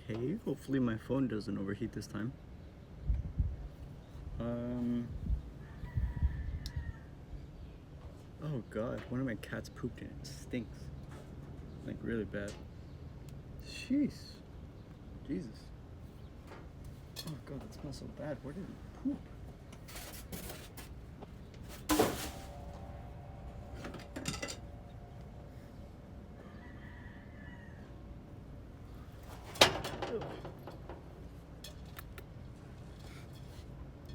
Okay, hopefully my phone doesn't overheat this time. Oh god, one of my cats pooped in it. It stinks. Like really bad. Jeez. Jesus. Oh god, that smells so bad. Where did it poop? Ugh.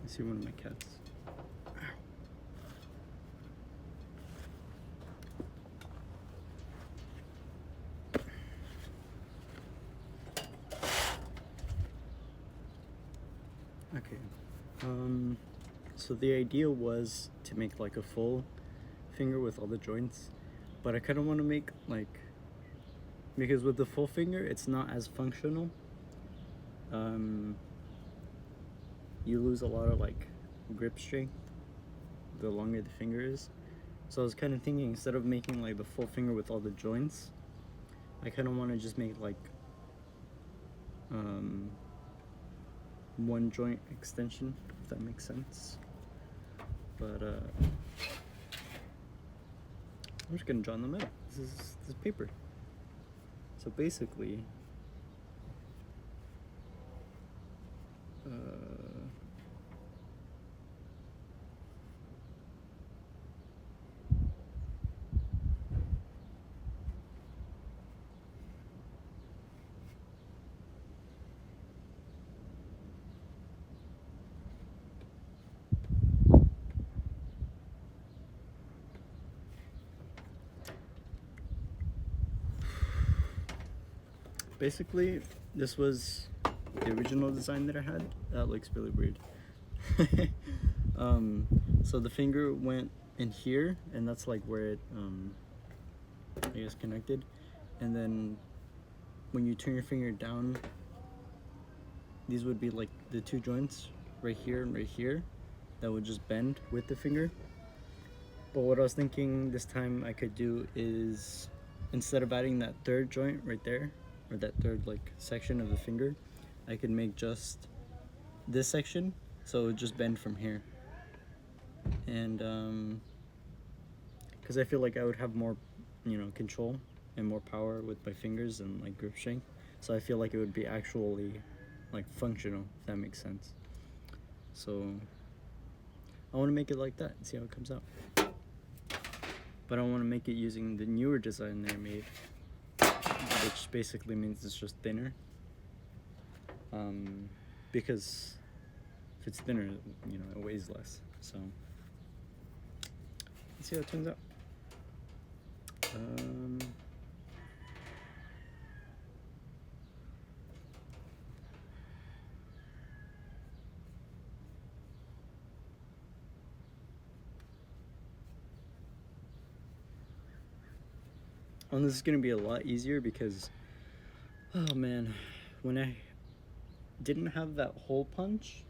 I see one of my cats. Okay. So the idea was to make like a full finger with all the joints, but I kind of want to make like, because with the full finger it's not as functional. You lose a lot of like grip strength the longer the finger is. So I was kind of thinking, instead of making like the full finger with all the joints, I kind of want to just make like one joint extension, if that makes sense. But I'm just gonna draw in the middle. This is paper. So basically, basically, this was the original design that I had. That looks really weird. So the finger went in here, and that's like where it, I guess, connected. And then when you turn your finger down, these would be like the two joints right here and right here that would just bend with the finger. But what I was thinking this time I could do is, instead of adding that third joint right there, or that third like section of the finger, I could make just this section, so it would just bend from here. And because I feel like I would have more, control and more power with my fingers and like grip strength. So I feel like it would be actually like functional, if that makes sense. So I want to make it like that and see how it comes out. But I want to make it using the newer design that I made, which basically means it's just thinner. Because if it's thinner, it weighs less. So let's see how it turns out. And this is gonna be a lot easier because, oh man, when I didn't have that hole punch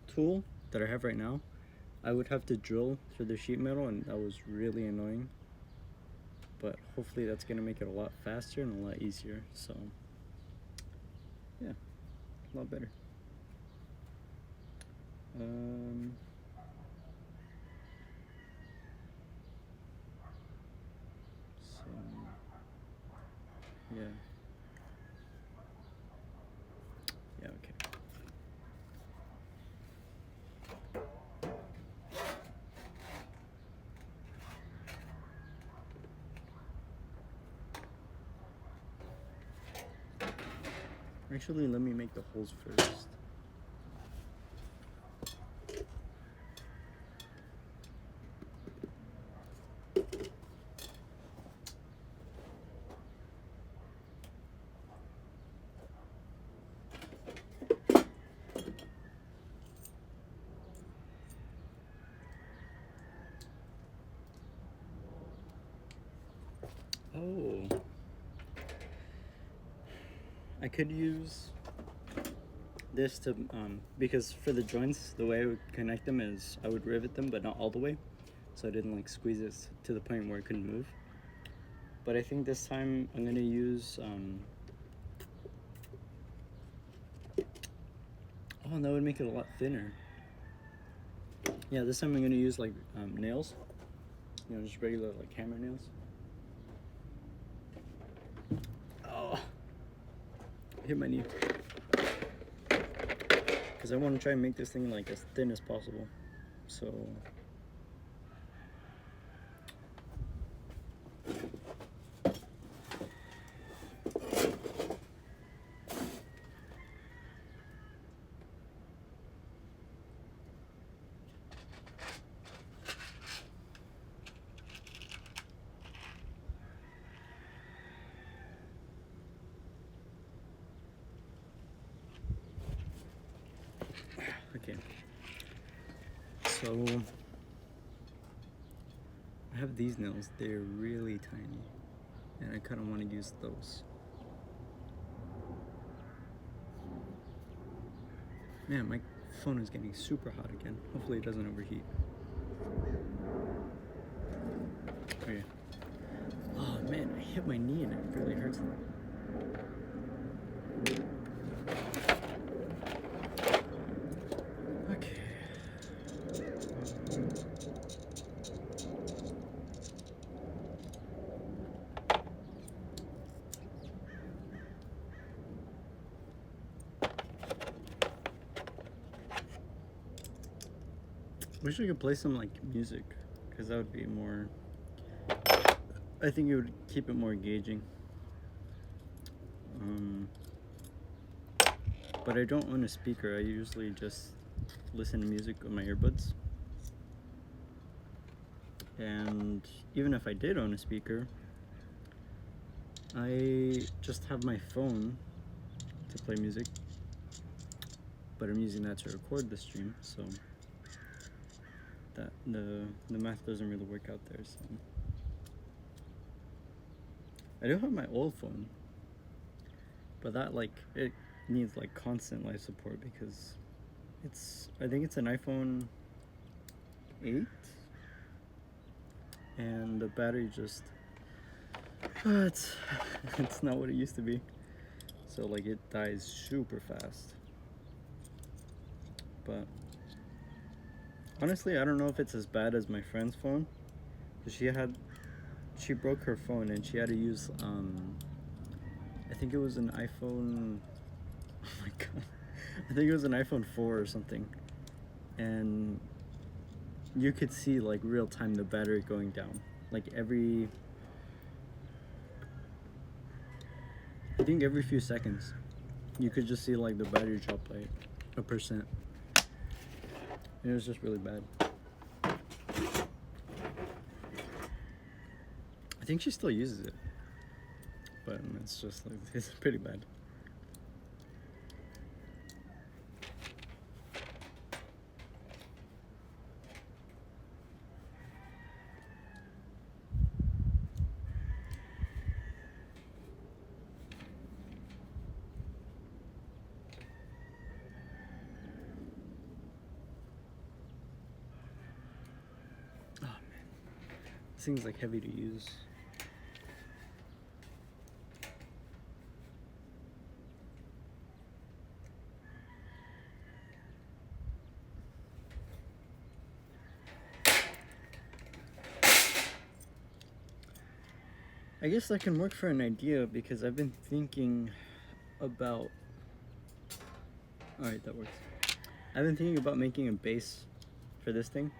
tool that I have right now, I would have to drill through the sheet metal, and that was really annoying. But hopefully that's gonna make it a lot faster and a lot easier. So yeah, a lot better. So yeah. Yeah, okay. Actually, let me make the holes first. Oh, I could use this to, because for the joints, the way I would connect them is I would rivet them, but not all the way, so I didn't like squeeze it to the point where it couldn't move. But I think this time I'm gonna use Oh, and that would make it a lot thinner. Yeah, this time I'm gonna use like nails. You know, just regular like hammer nails. Oh, I hit my knee. Because I want to try and make this thing like as thin as possible. So okay. So I have these nails. They're really tiny, and I kind of want to use those. Man, my phone is getting super hot again. Hopefully it doesn't overheat. Okay. Oh man, I hit my knee and it really hurts. Okay. Wish I could play some like music, because that would be more. I think it would keep it more engaging. But I don't own a speaker. I usually just listen to music with my earbuds. And even if I did own a speaker, I just have my phone to play music. But I'm using that to record the stream, so that the math doesn't really work out there. So I do have my old phone, but that like it needs like constant life support because I think it's an iPhone 8, and the battery just it's not what it used to be. So like it dies super fast. But honestly, I don't know if it's as bad as my friend's phone. She broke her phone and she had to use I think it was an iPhone. Oh my god. I think it was an iPhone 4 or something. And you could see like real time the battery going down. Like every few seconds you could just see like the battery drop by 1%. It was just really bad. I think she still uses it, but it's just like it's pretty bad. Oh man, this thing's like heavy to use. I guess that can work for an idea because I've been thinking about. Alright, that works. I've been thinking about making a base for this thing.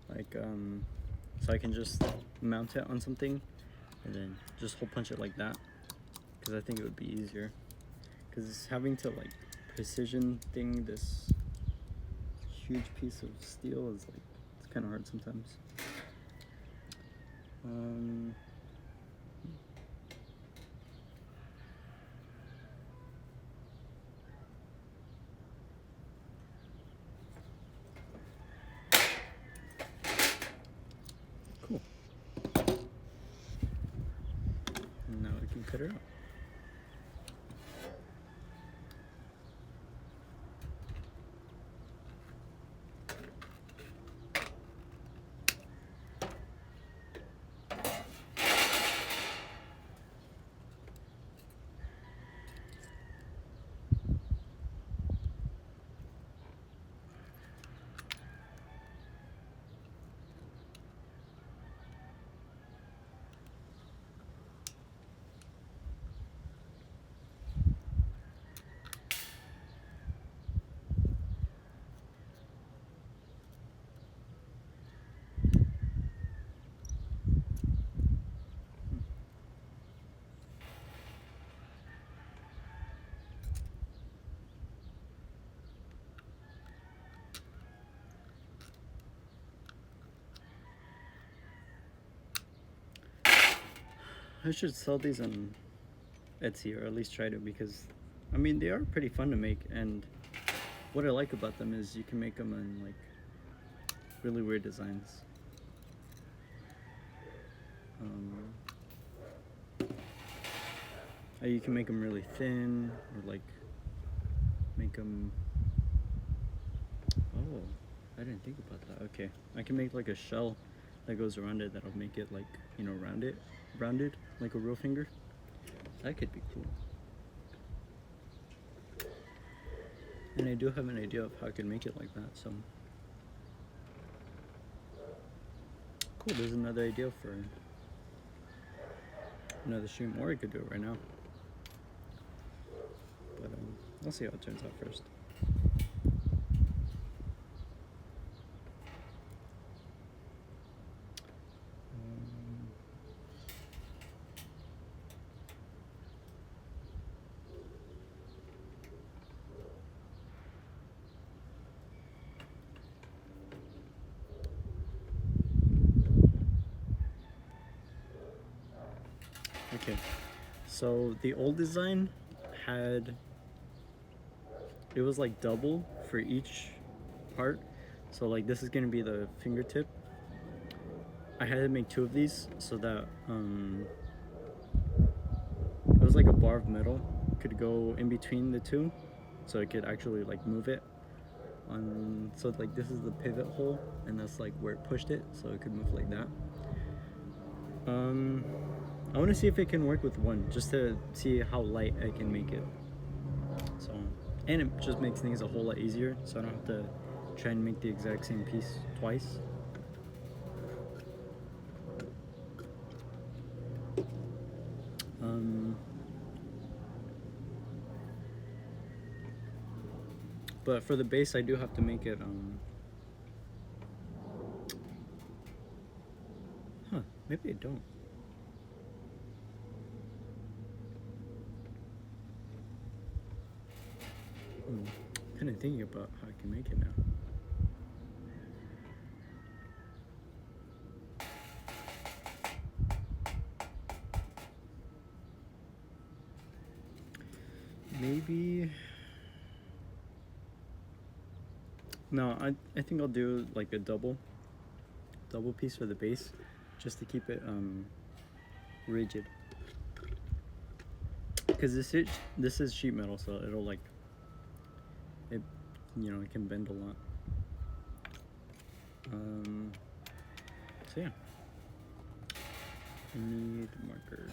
Like, so I can just mount it on something and then just hole punch it like that. Because I think it would be easier. Because having to, like, precision thing this huge piece of steel is, like, it's kind of hard sometimes. Cool. And now we can cut her out. I should sell these on Etsy, or at least try to, because I mean they are pretty fun to make, and what I like about them is you can make them in like really weird designs. You can make them really thin, or like make them. Oh, I didn't think about that. Okay, I can make like a shell that goes around it that'll make it like, you know, rounded like a real finger. That could be cool. And I do have an idea of how I can make it like that, so cool. There's another idea for another stream, or I could do it right now. But I'll see how it turns out first. Okay, so the old design had, it was like double for each part. So like this is gonna be the fingertip. I had to make 2 of these so that it was like a bar of metal could go in between the 2, so it could actually like move it. So like this is the pivot hole, and that's like where it pushed it, so it could move like that. I want to see if it can work with 1, just to see how light I can make it. So, and it just makes things a whole lot easier, so I don't have to try and make the exact same piece twice. But for the base, I do have to make it, maybe I don't. Kind of thinking about how I can make it now. Maybe. No, I think I'll do like a double piece for the base, just to keep it rigid. Because this is sheet metal, so it'll like it, you know, it can bend a lot. So yeah, I need a marker.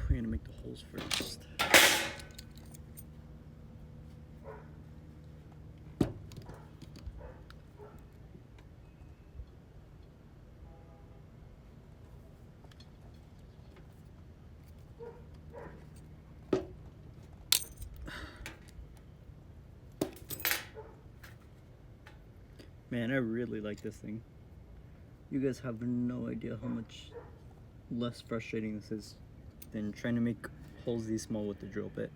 We're gonna make the holes first. Man, I really like this thing. You guys have no idea how much less frustrating this is than trying to make holes these small with the drill bit.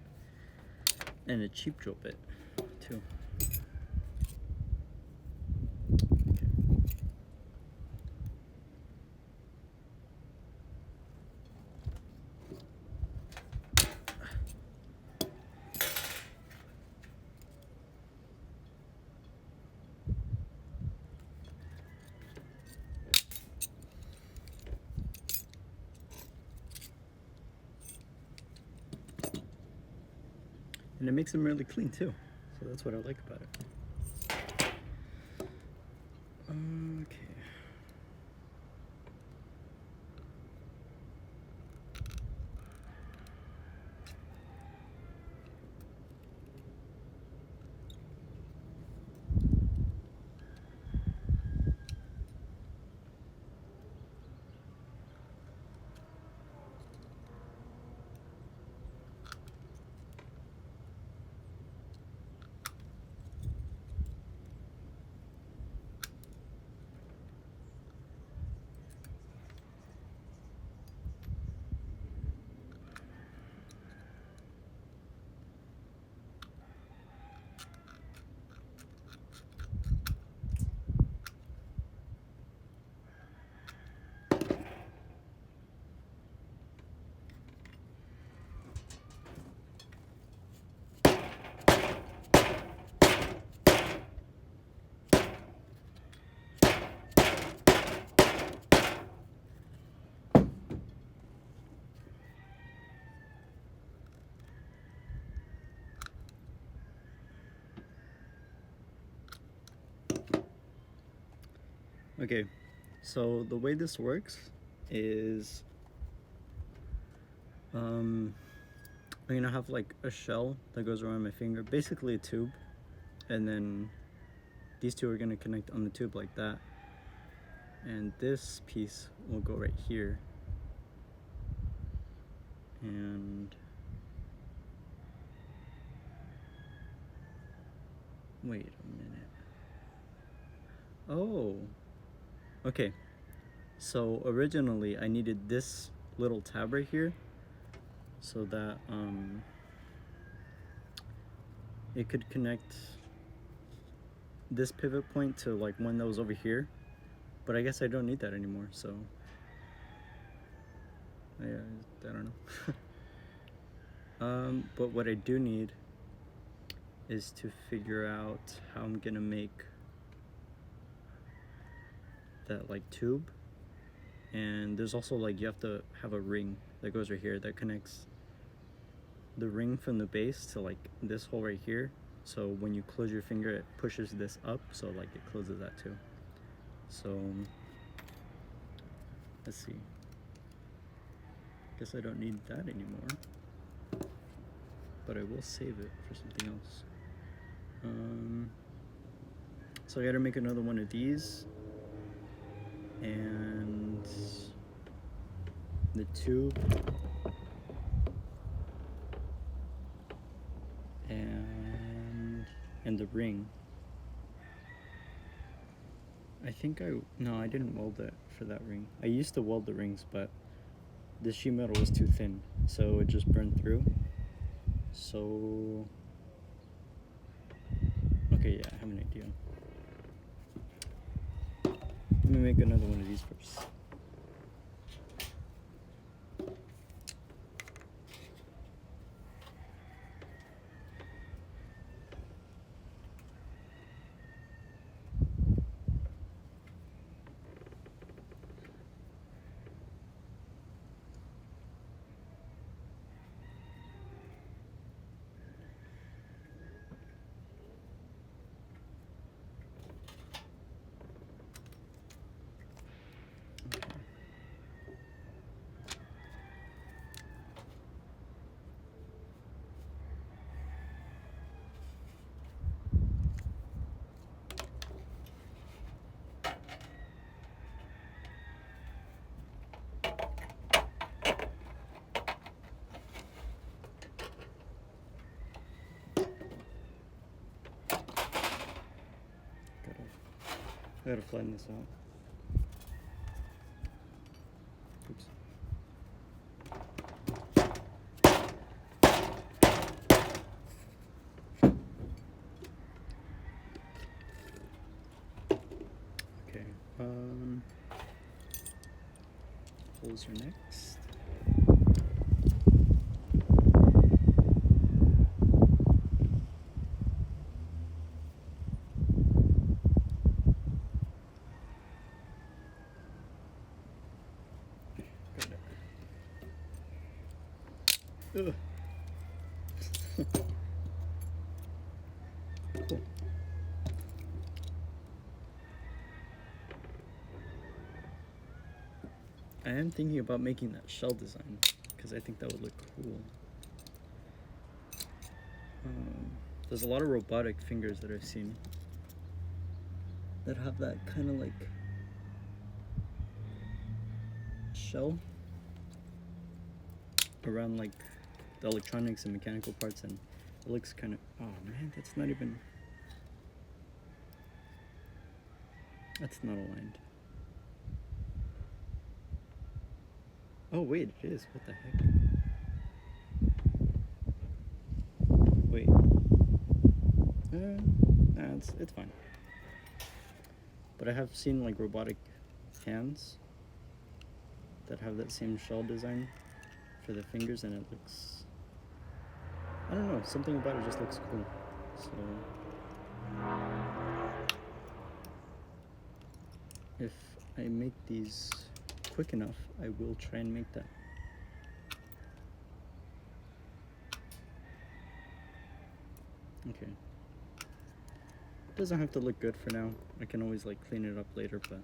And a cheap drill bit, too. And it makes them really clean too. So that's what I like about it. Okay. Okay, so the way this works is I'm gonna have like a shell that goes around my finger, basically a tube, and then these two are gonna connect on the tube like that, and this piece will go right here, and wait a minute. Oh, okay. So originally I needed this little tab right here so that it could connect this pivot point to like one that was over here, but I guess I don't need that anymore, so yeah, I don't know. But what I do need is to figure out how I'm gonna make that like tube. And there's also like, you have to have a ring that goes right here that connects the ring from the base to like this hole right here. So when you close your finger, it pushes this up, so like it closes that too. So let's see. Guess I don't need that anymore, but I will save it for something else. So I gotta make another one of these, and the tube, and the ring. I think no, I didn't weld it for that ring. I used to weld the rings, but the sheet metal was too thin, so it just burned through. So, okay, yeah, I have an idea. Let me make another one of these first. I gotta flatten this out. Oops. Okay, holes are next. Ugh. Cool. I am thinking about making that shell design because I think that would look cool. There's a lot of robotic fingers that I've seen that have that kind of like shell around like the electronics and mechanical parts, and it looks kind of, oh man, that's not aligned. Oh wait, it is. What the heck? Wait. Nah, it's fine. But I have seen like robotic hands that have that same shell design for the fingers, and it looks, I don't know, something about it just looks cool. So if I make these quick enough, I will try and make that. Okay. It doesn't have to look good for now. I can always like clean it up later, but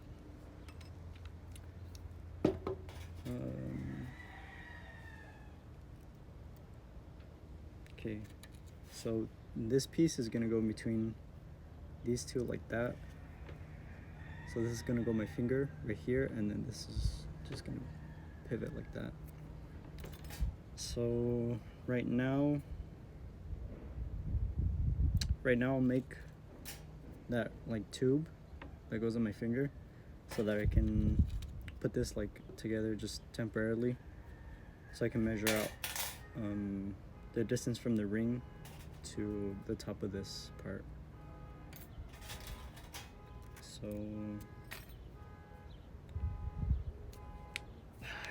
okay. So this piece is gonna go in between these two like that. So this is gonna go my finger right here, and then this is just gonna pivot like that. So right now I'll make that like tube that goes on my finger so that I can put this like together just temporarily, so I can measure out the distance from the ring to the top of this part. So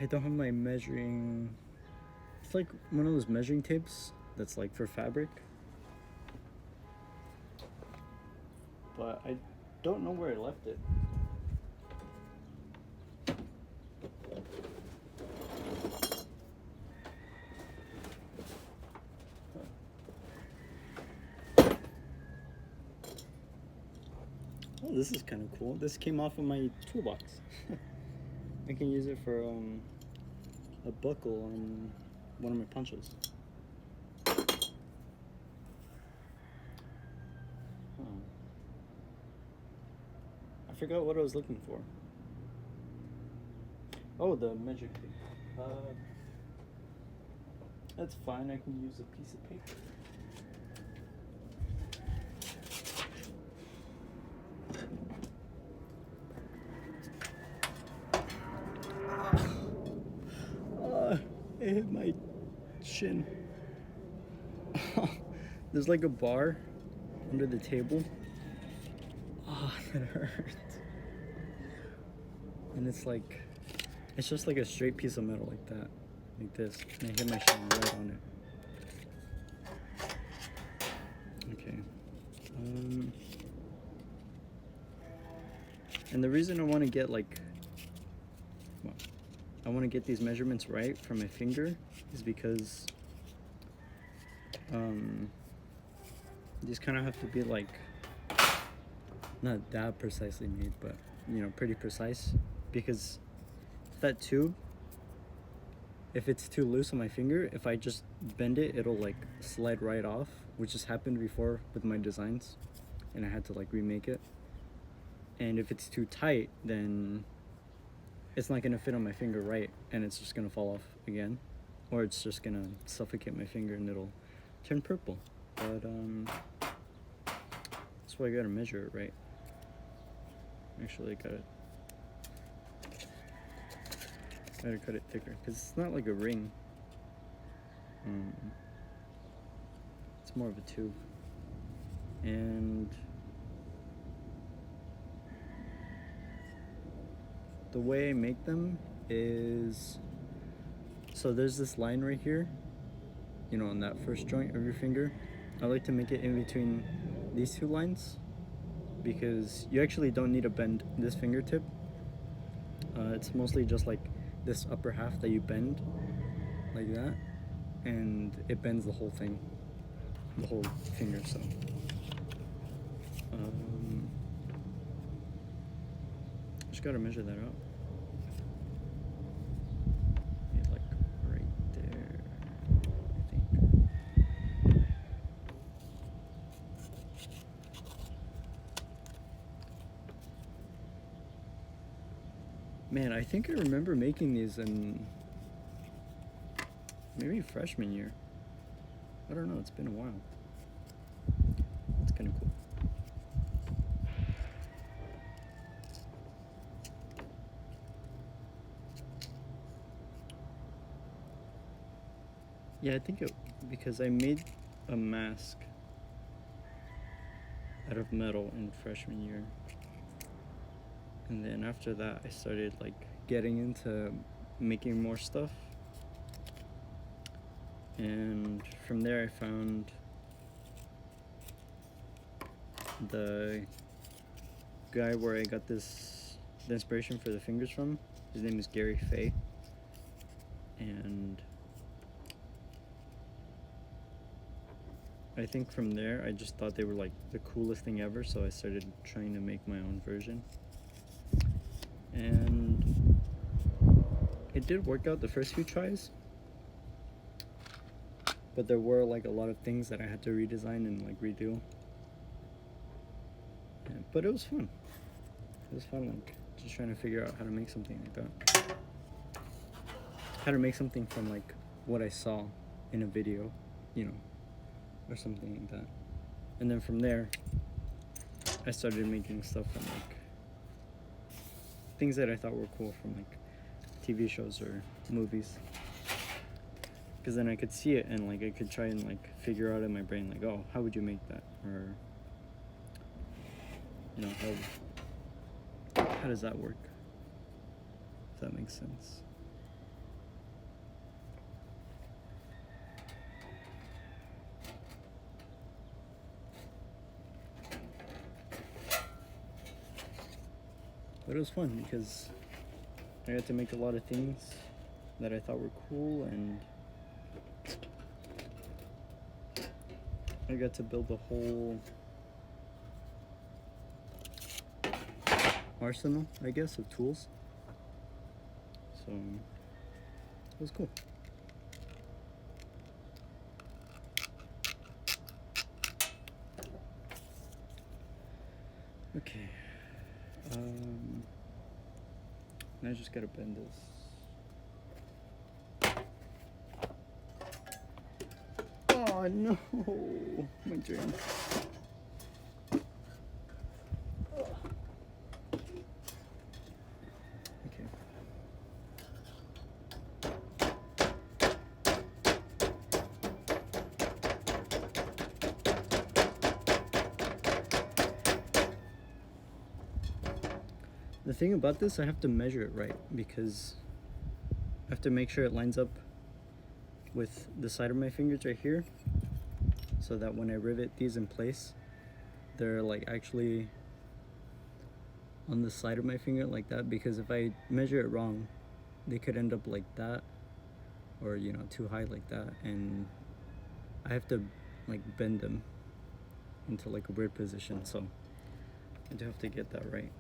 I don't have my measuring, it's like one of those measuring tapes that's like for fabric, but I don't know where I left it. Oh, this is kind of cool. This came off of my toolbox. I can use it for a buckle on one of my punches. I forgot what I was looking for. Oh, the measure tape. That's fine. I can use a piece of paper. It hit my shin. There's like a bar under the table. Oh, that hurts. And it's just like a straight piece of metal like that, like this, and I hit my shin right on it. Okay. And the reason I want to get I want to get these measurements right for my finger is because these kind of have to be like not that precisely made, but you know, pretty precise, because that tube, if it's too loose on my finger, if I just bend it, it'll like slide right off, which has happened before with my designs, and I had to like remake it. And if it's too tight, then it's not gonna fit on my finger right, and it's just gonna fall off again, or it's just gonna suffocate my finger and it'll turn purple. But that's why I gotta measure it right. Actually, I gotta cut it thicker, because it's not like a ring. It's more of a tube. And the way I make them is, so there's this line right here, you know, on that first joint of your finger. I like to make it in between these two lines, because you actually don't need to bend this fingertip. It's mostly just like this upper half that you bend like that, and it bends the whole thing, the whole finger. So Just gotta measure that out. Maybe like right there, I think. Man, I think I remember making these in maybe freshman year. I don't know, it's been a while. It's kind of cool. Yeah, I think because I made a mask out of metal in freshman year. And then after that, I started like getting into making more stuff. And from there, I found the guy where I got the inspiration for the fingers from. His name is Gary Fay. And I think from there, I just thought they were like the coolest thing ever, so I started trying to make my own version. And it did work out the first few tries, but there were like a lot of things that I had to redesign and like redo. But it was fun. It was fun, like just trying to figure out how to make something like that. How to make something from like what I saw in a video, you know, or something like that. And then from there, I started making stuff from like things that I thought were cool from like TV shows or movies. Because then I could see it and like I could try and like figure out in my brain like, oh, how would you make that? Or, you know, how does that work? If that makes sense. But it was fun because I got to make a lot of things that I thought were cool, and I got to build a whole arsenal, I guess, of tools. So it was cool. Okay. Now I just gotta bend this. Oh no, my drink. Okay. The thing about this, I have to measure it right because I have to make sure it lines up with the side of my fingers right here, so that when I rivet these in place, they're like actually on the side of my finger like that, because if I measure it wrong, they could end up like that, or you know, too high like that, and I have to like bend them into like a weird position, so I do have to get that right.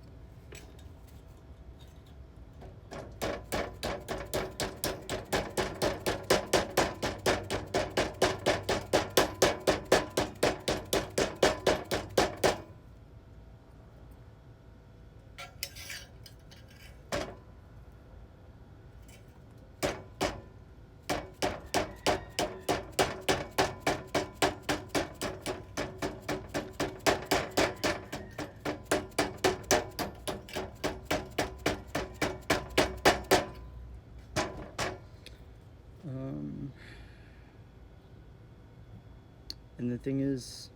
And the thing is,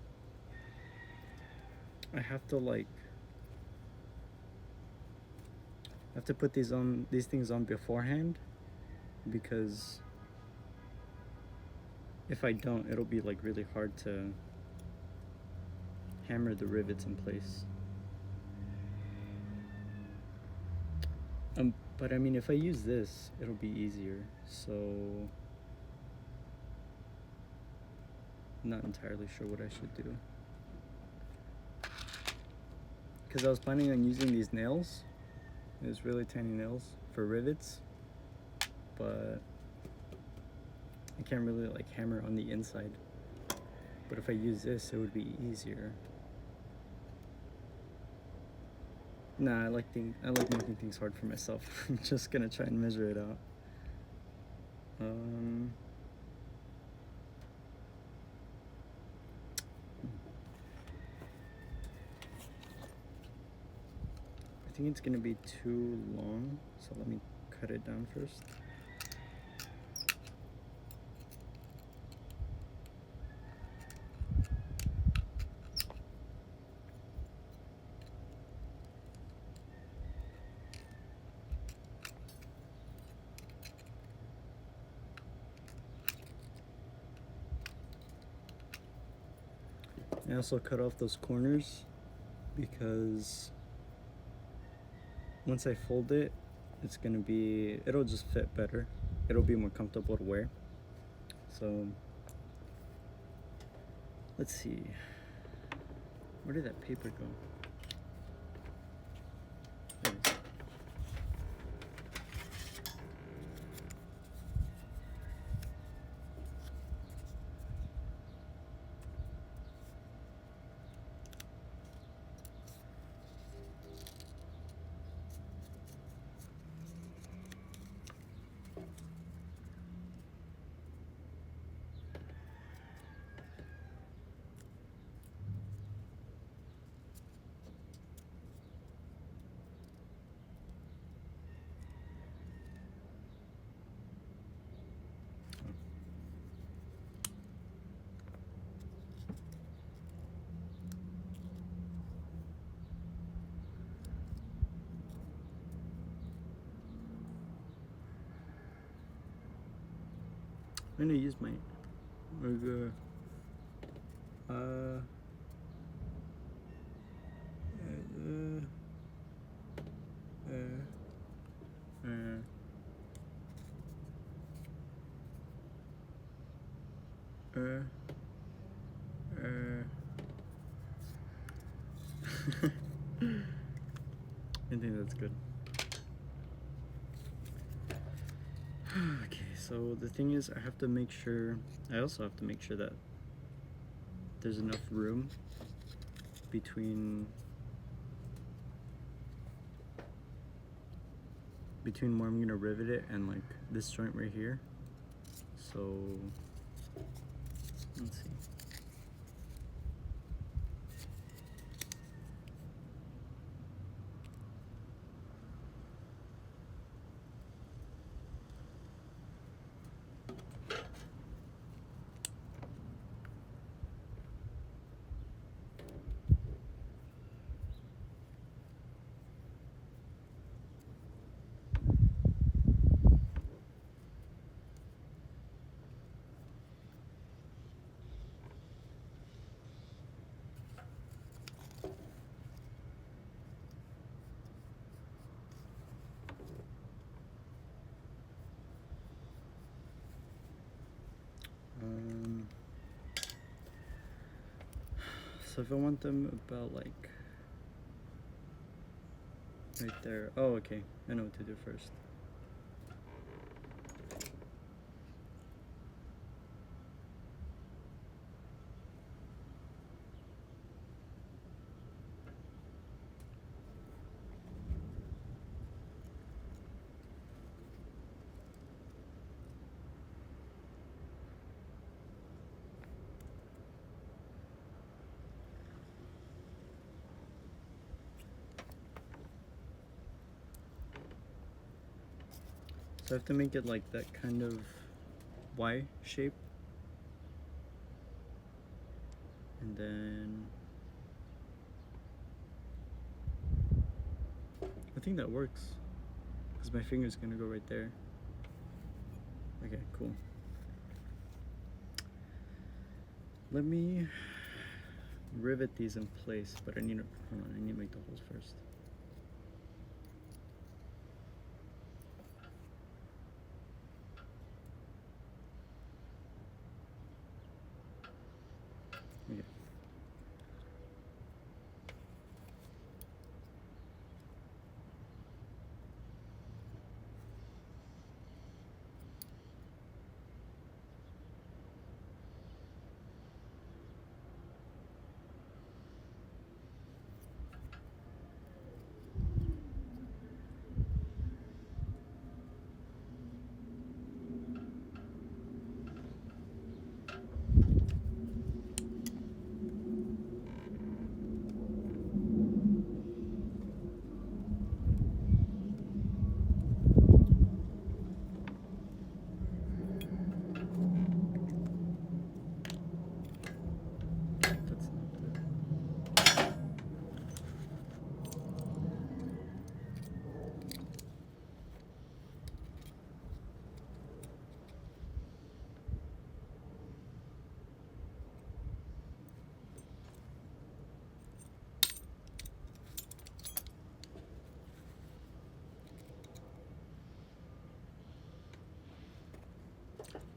I have to put these things on beforehand, because if I don't, it'll be like really hard to hammer the rivets in place. But I mean, if I use this, it'll be easier, so I'm not entirely sure what I should do. because I was planning on using these nails. These really tiny nails for rivets, but I can't really like hammer on the inside. But if I use this, it would be easier. Nah, I like making things hard for myself. I'm just gonna try and measure it out. I think it's gonna be too long, so let me cut it down first. I also cut off those corners because once I fold it, it'll just fit better. It'll be more comfortable to wear. So let's see. Where did that paper go? There it is. I'm gonna use my regular I think that's good. Okay, so the thing is, I also have to make sure that there's enough room between where I'm gonna rivet it and like this joint right here. So let's see. So if I want them about like right there. Oh, okay. I know what to do first. So I have to make it like that kind of Y shape. And then I think that works because my finger's gonna go right there. Okay, cool. Let me rivet these in place, but I need to make the holes first. Okay.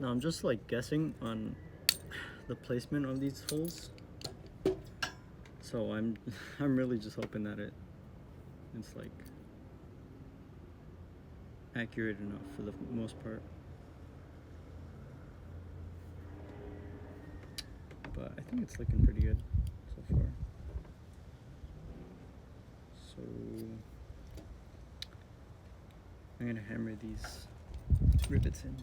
Now I'm just like guessing on the placement of these holes. So I'm I'm really just hoping that it's like accurate enough for the most part. But I think it's looking pretty good so far. So I'm gonna hammer these rivets in.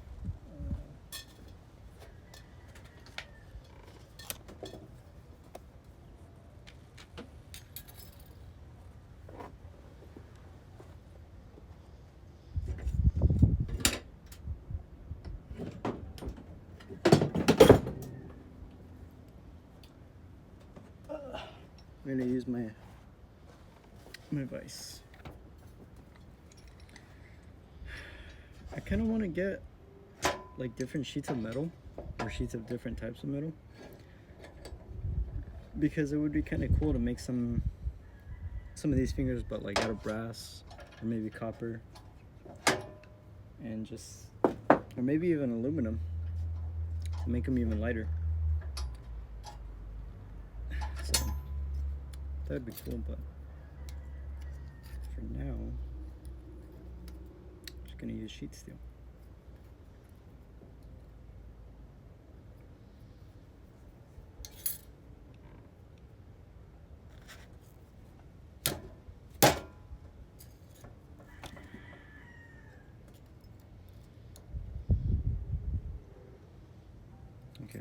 I'm gonna use my vise. I kind of want to get like different sheets of metal or sheets of different types of metal, because it would be kind of cool to make some of these fingers, but like out of brass or maybe copper, and just, or maybe even aluminum to make them even lighter. So that'd be cool, but for now I'm just gonna use sheet steel. Okay.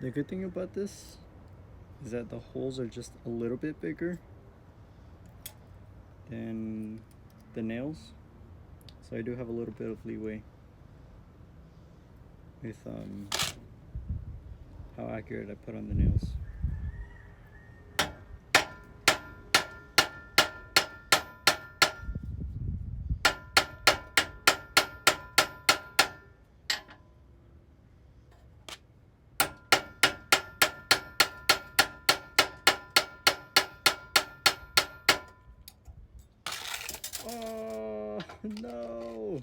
The good thing about this is that the holes are just a little bit bigger than the nails, so I do have a little bit of leeway with how accurate I put on the nails. Oh no!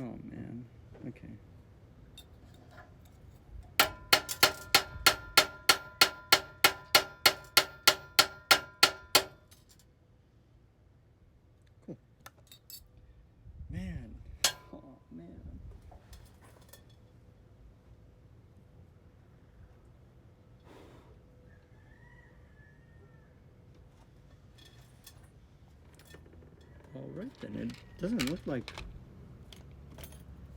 Oh man. Okay. Cool. Man. Oh man. Alright then, it doesn't look like...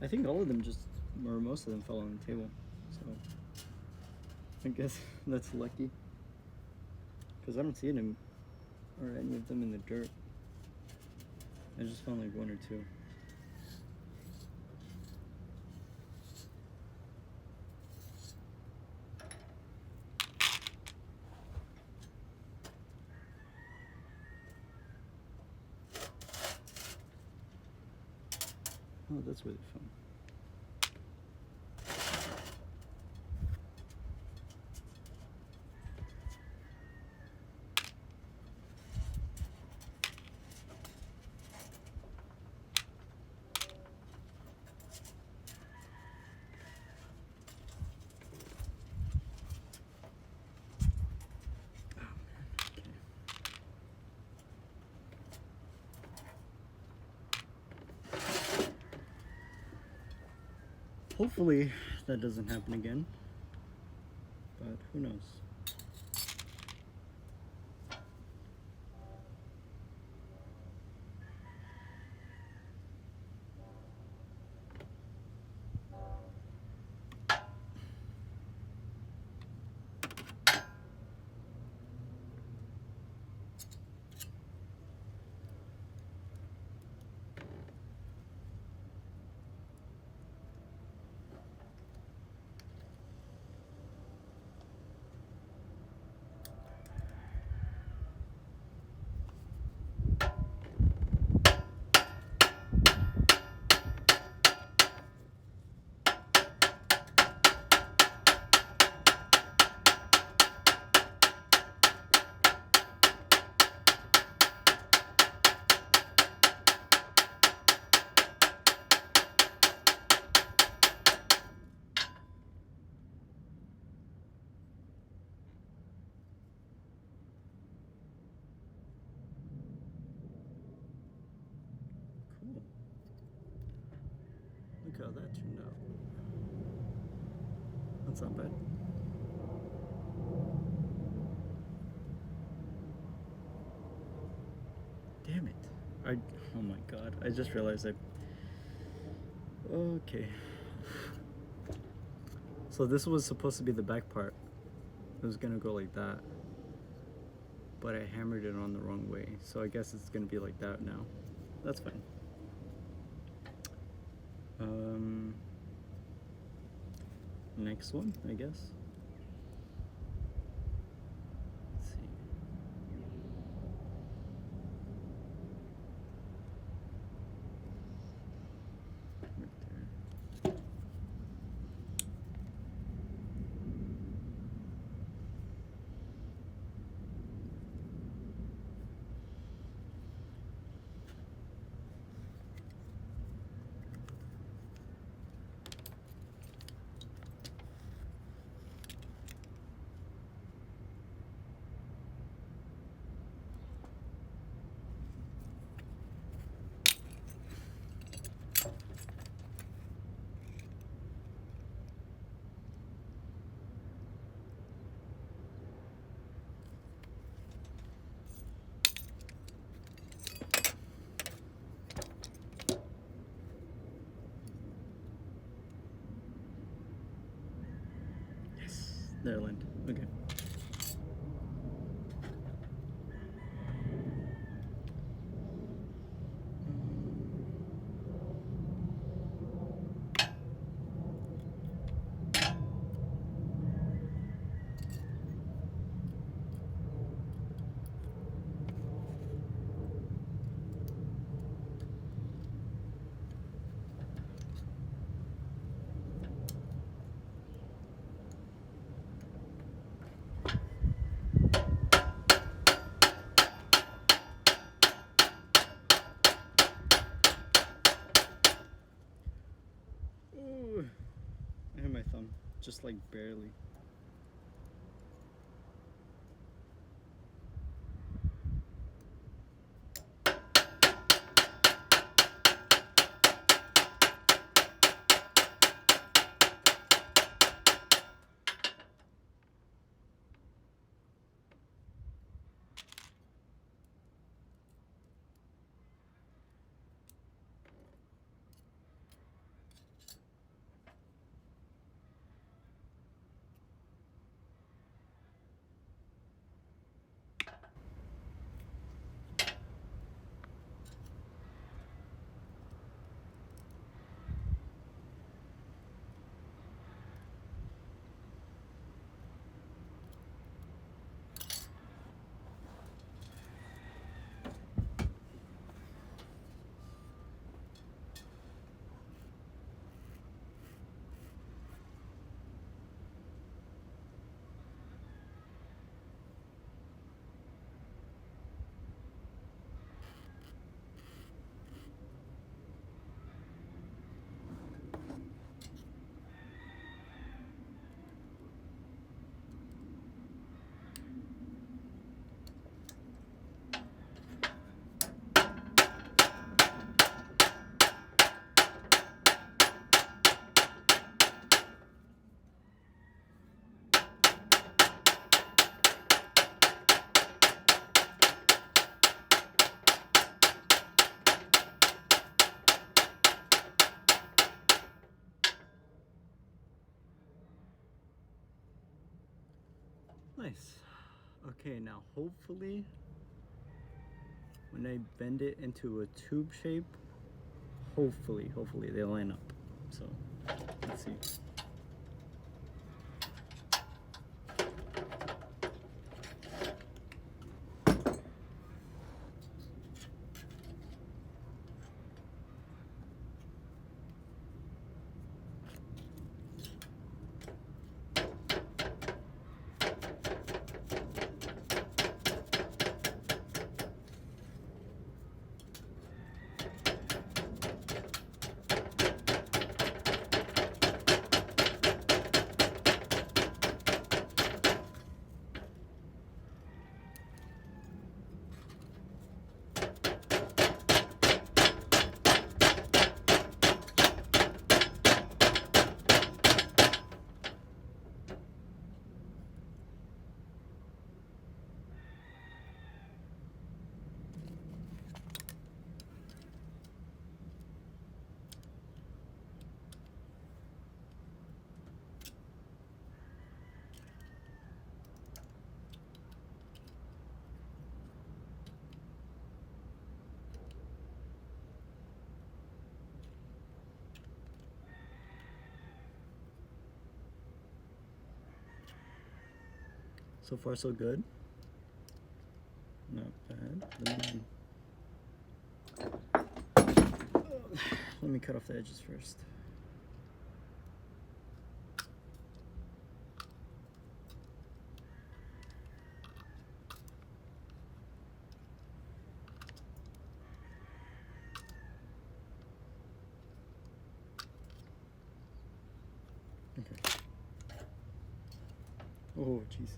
I think all of them just, or most of them fell on the table, so I guess that's lucky, because I don't see them or any of them in the dirt. I just found like one or two. Oh, that's really fun. Hopefully that doesn't happen again, but who knows. turned out. That's not bad. Damn it. Oh my god. I just realized okay. So this was supposed to be the back part. It was gonna go like that. But I hammered it on the wrong way. So I guess it's gonna be like that now. That's fine. Next one, I guess. Let's see. Right there. There, land. Okay. Ooh, I hit my thumb, just like barely. Nice. Okay, now hopefully when I bend it into a tube shape, hopefully they line up. So let's see. So far, so good. Not bad. Let me cut off the edges first. Okay. Oh, Jesus.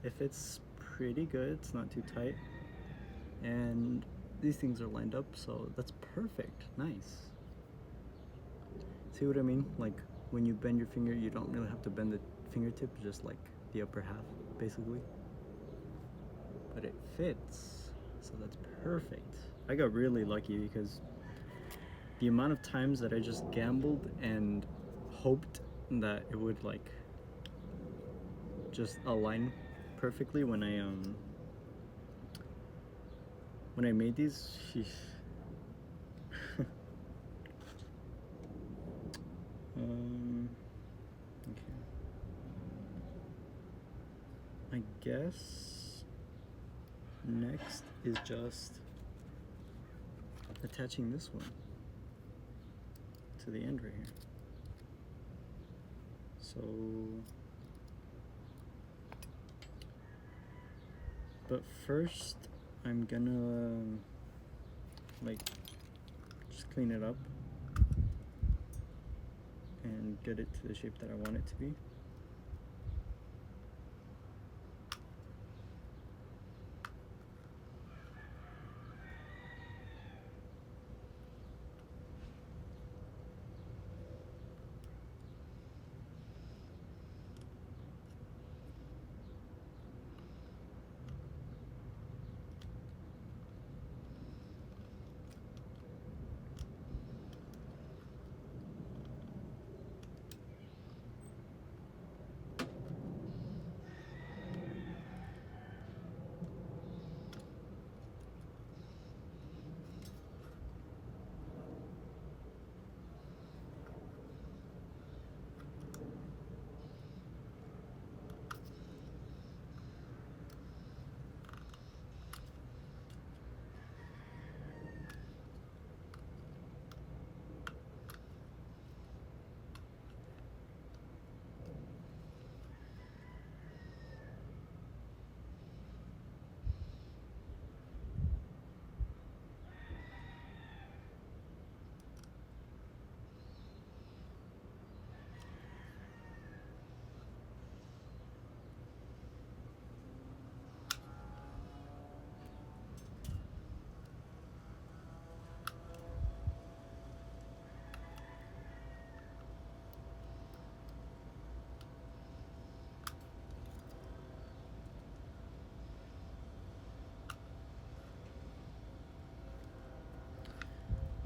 If it's pretty good, it's not too tight, and these things are lined up, so that's perfect. Nice. See what I mean? Like when you bend your finger, you don't really have to bend the fingertip, just like the upper half, basically. But it fits, so that's perfect. I got really lucky because the amount of times that I just gambled and hoped that it would like just align perfectly when I made these. Okay. I guess next is just attaching this one to the end right here. So, but first I'm gonna like just clean it up and get it to the shape that I want it to be.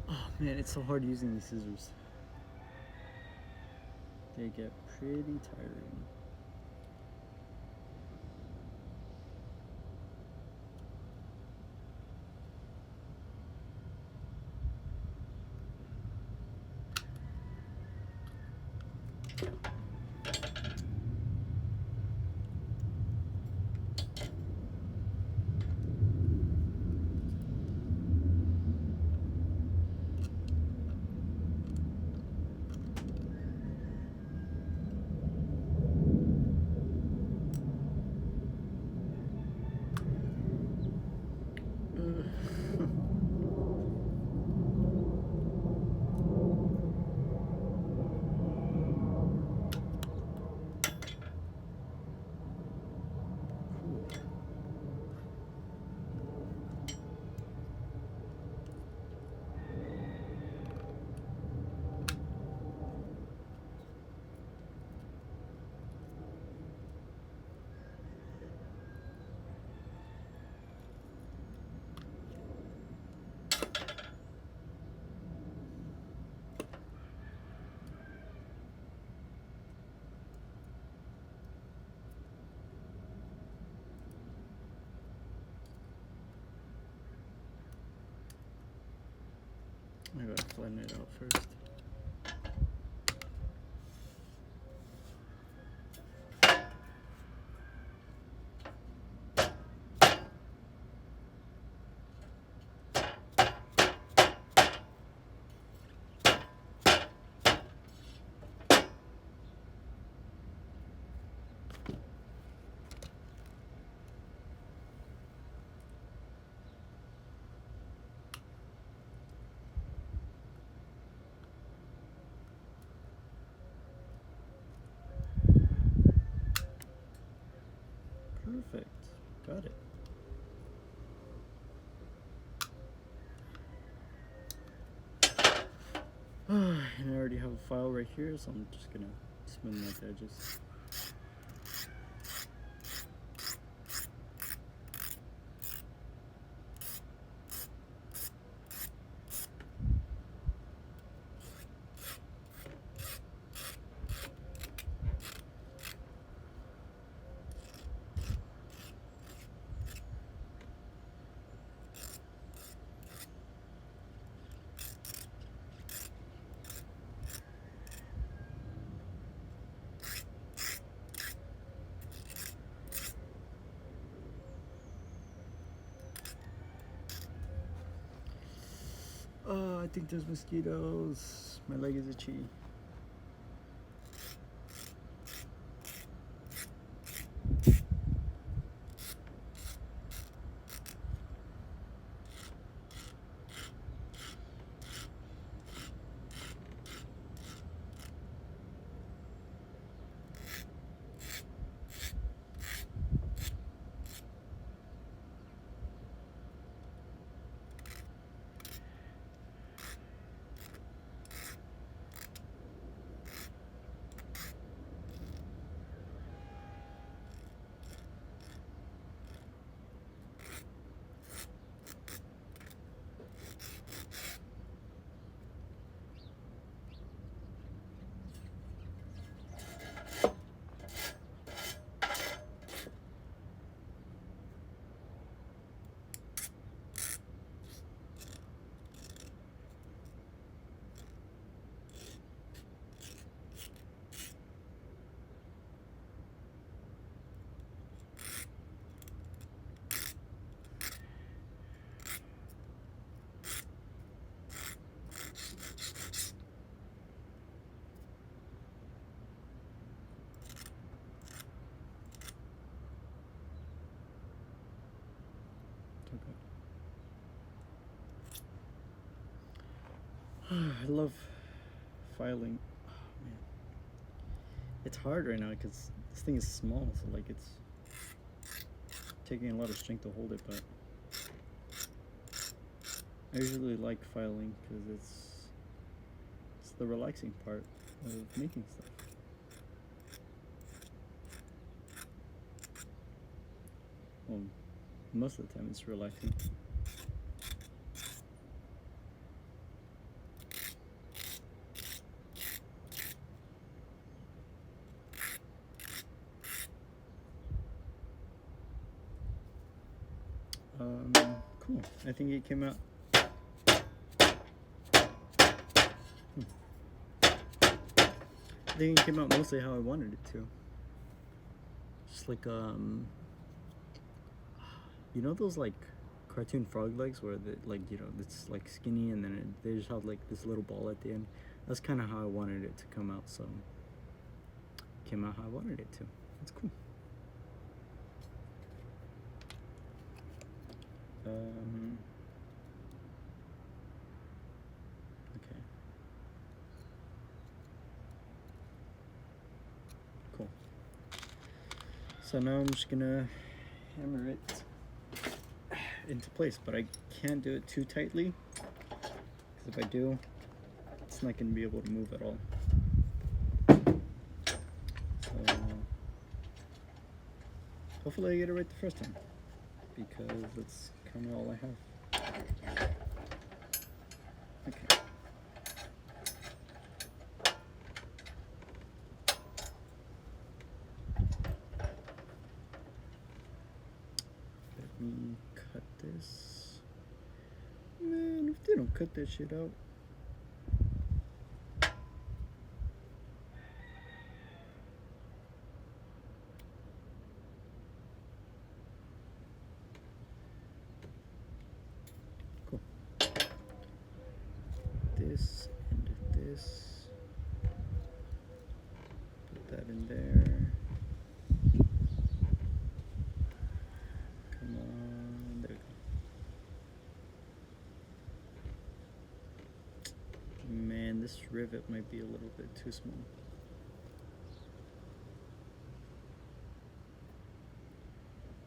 Oh man, it's so hard using these scissors. They get pretty tiring. I gotta flatten it out first. Perfect. Got it. And I already have a file right here, so I'm just gonna smooth out the edges. Oh, I think there's mosquitoes. My leg is itchy. I love filing. Oh man, it's hard right now because this thing is small, so like it's taking a lot of strength to hold it. But I usually like filing because it's the relaxing part of making stuff. Well, most of the time it's relaxing. Cool. I think it came out. I think it came out mostly how I wanted it to. Just like you know those like cartoon frog legs where the like it's like skinny and then they just have like this little ball at the end. That's kind of how I wanted it to come out. So it came out how I wanted it to. It's cool. Okay. Cool. So now I'm just gonna hammer it into place, but I can't do it too tightly because if I do, it's not gonna be able to move at all. So hopefully I get it right the first time because that's kind of all I have. Okay. Let me cut this. Man, if they don't cut that shit out. that in there. Come on, there we go. Man, this rivet might be a little bit too small.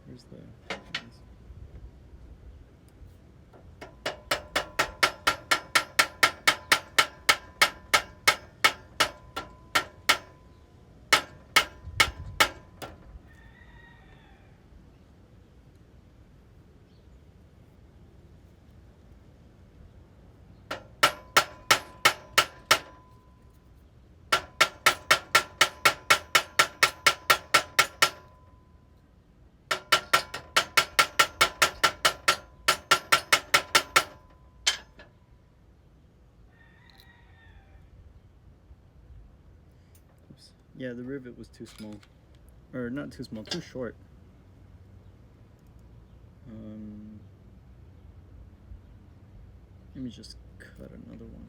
Where's the... Yeah, the rivet was too small. Or not too small, too short. Let me just cut another one.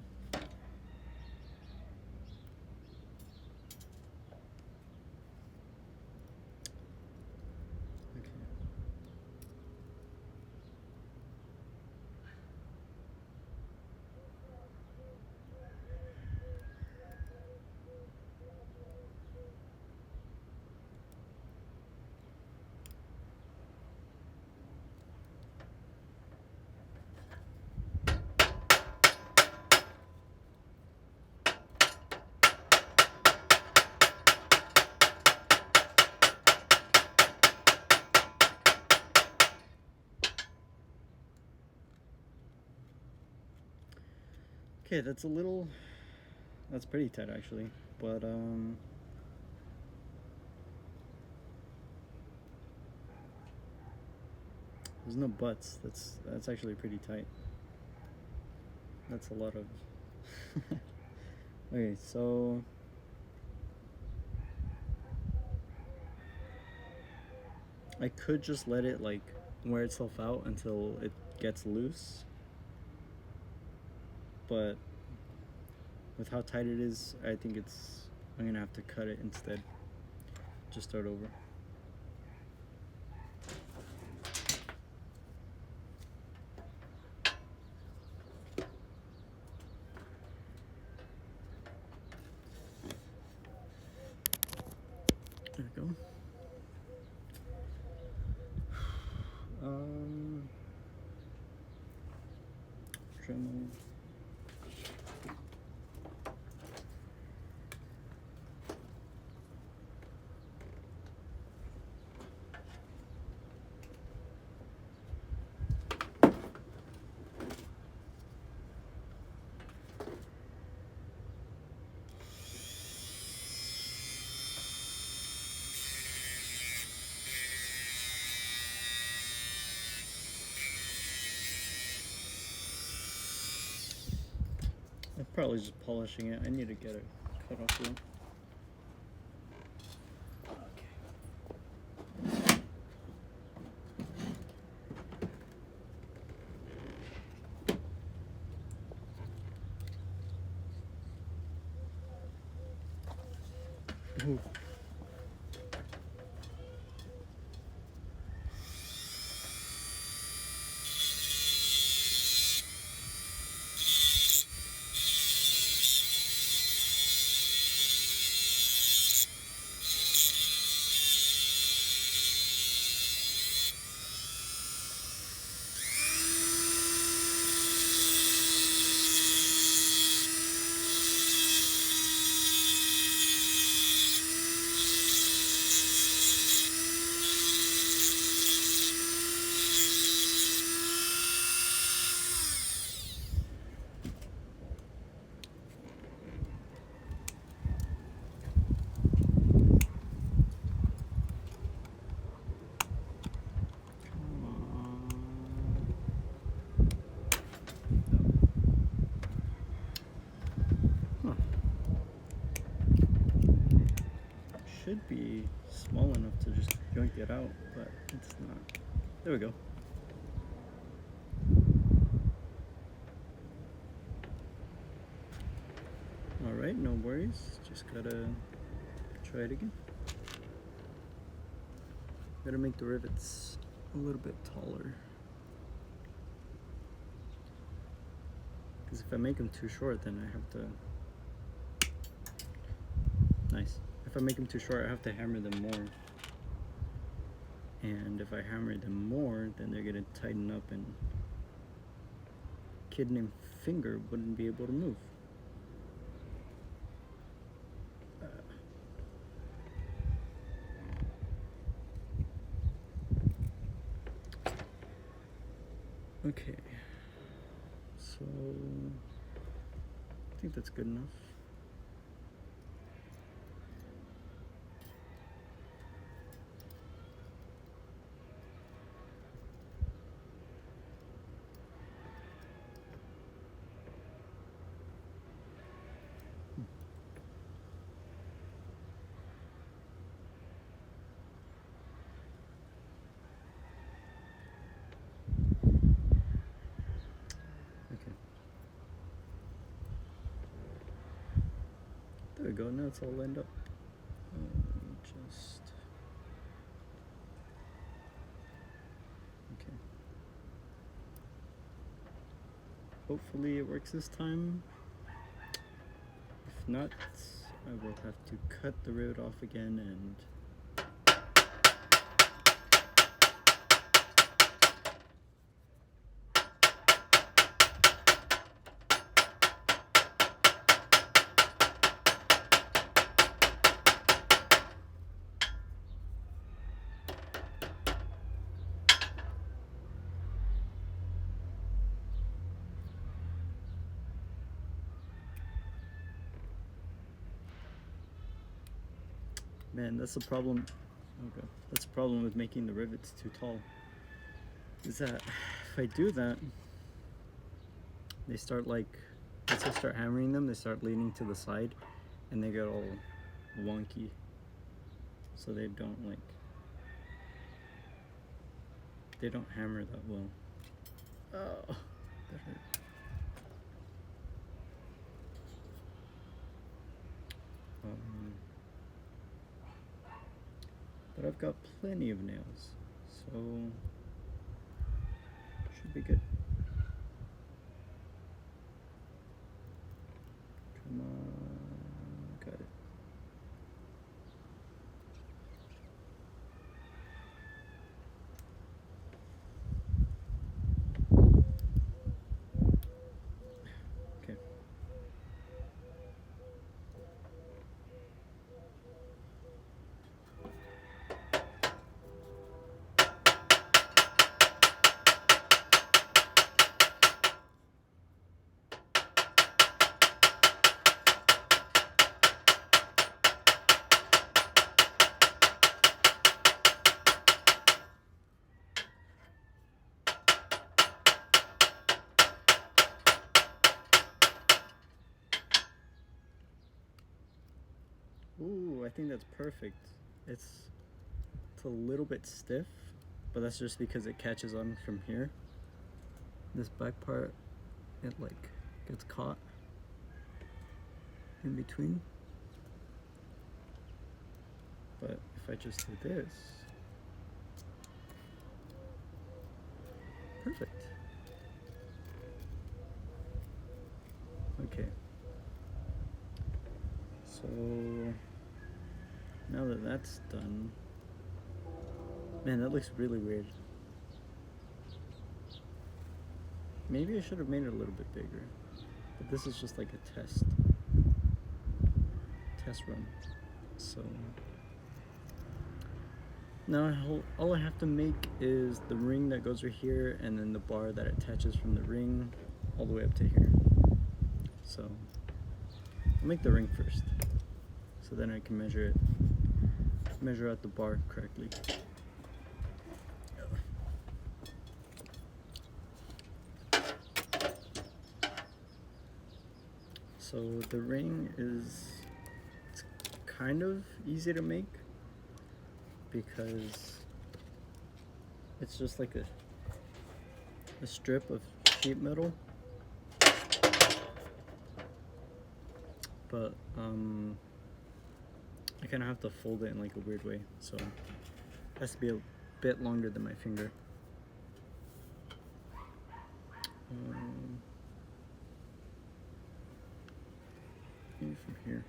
Okay, that's pretty tight actually, but there's no butts. That's actually pretty tight. That's a lot of okay, so I could just let it like wear itself out until it gets loose, but with how tight it is, I think I'm gonna have to cut it instead. Just start over. There we go. Dremel. I'm probably just polishing it. I need to get it cut off though. Ooh. Should be small enough to just yoink it out, but it's not. There we go. Alright, no worries. Just gotta Try it again. Gotta make the rivets a little bit taller. Because if I make them too short, then I have to... Nice. If I make them too short, I have to hammer them more. And if I hammer them more, then they're gonna tighten up and kid named Finger wouldn't be able to move. Okay, so I think that's good enough. There we go, now it's all lined up. Just... Okay. Hopefully it works this time. If not, I will have to cut the rivet off again and... Man, that's the problem. Okay, that's the problem with making the rivets too tall. Is that if I do that, they start like, once I start hammering them, they start leaning to the side, and they get all wonky. So they don't like, they don't hammer that well. Oh, that hurt. But I've got plenty of nails, so should be good. Come on, got it. Okay. Ooh, I think that's perfect. It's a little bit stiff, but that's just because it catches on from here. This back part, it like gets caught in between. But if I just do this, perfect. Okay. So now that that's done, man, that looks really weird. Maybe I should have made it a little bit bigger, but this is just like a test run. So now all I have to make is the ring that goes right here, and then the bar that attaches from the ring all the way up to here. So I'll make the ring first, so then I can measure out the bar correctly. So the ring it's kind of easy to make because it's just like a strip of sheet metal. But I kind of have to fold it in like a weird way, so it has to be a bit longer than my finger. Maybe from here.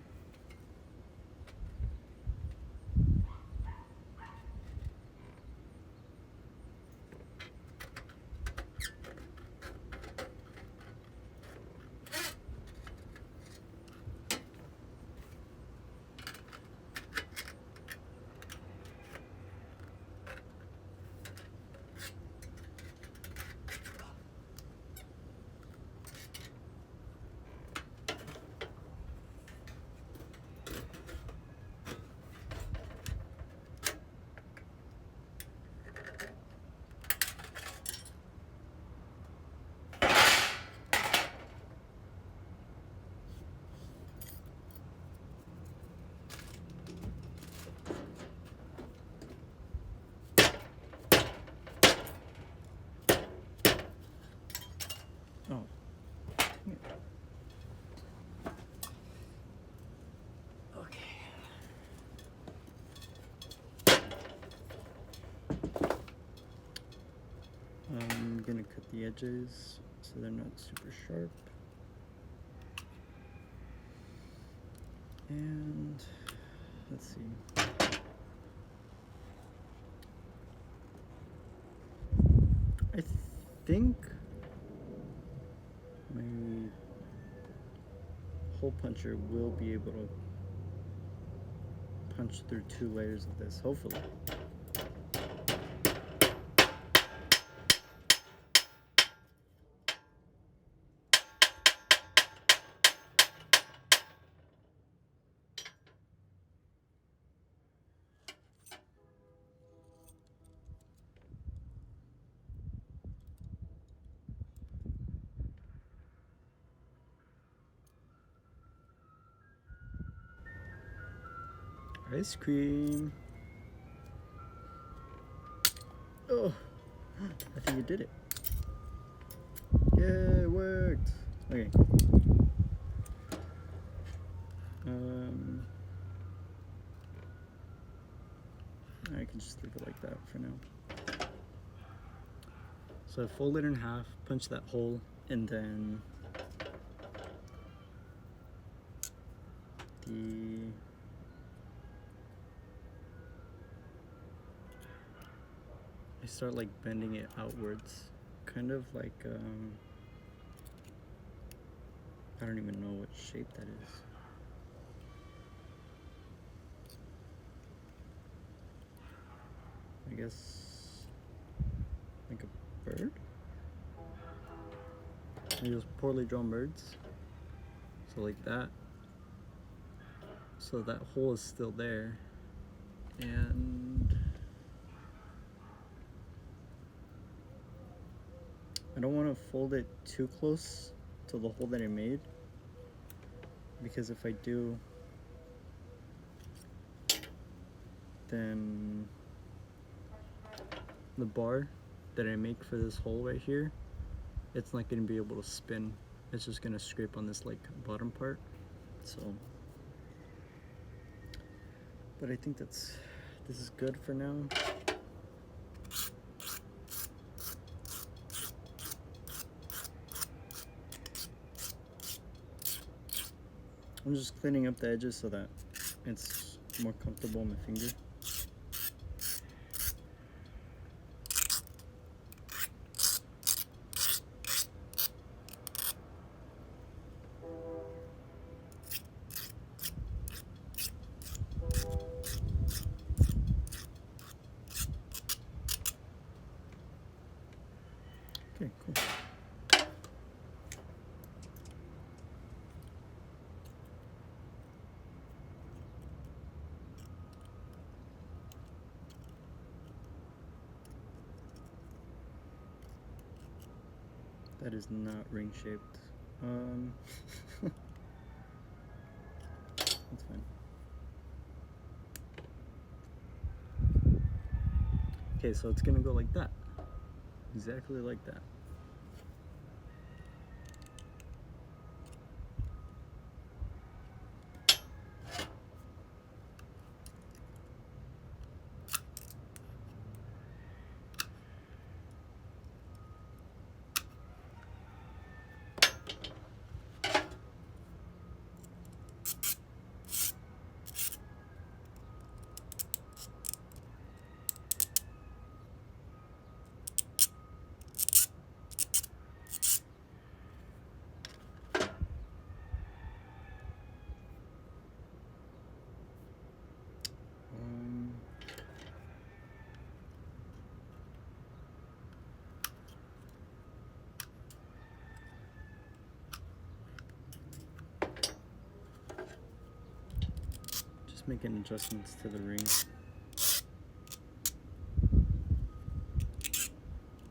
Oh. Okay. I'm gonna cut the edges so they're not super sharp. And let's see. I think my hole puncher will be able to punch through 2 layers of this, hopefully. Ice cream. Oh, I think you did it. Yeah, it worked. Okay, cool. I can just leave it like that for now. So I fold it in half, punch that hole, and then I start like bending it outwards, kind of like I don't even know what shape that is. I guess like a bird? Maybe those poorly drawn birds. So like that. So that hole is still there. And I don't want to fold it too close to the hole that I made, because if I do, then the bar that I make for this hole right here, it's not going to be able to spin. It's just going to scrape on this like bottom part. So, but I think this is good for now. I'm just cleaning up the edges so that it's more comfortable on my finger. Okay, cool. That is not ring shaped. That's fine. Okay, so it's gonna go like that. Exactly like that. making adjustments to the ring.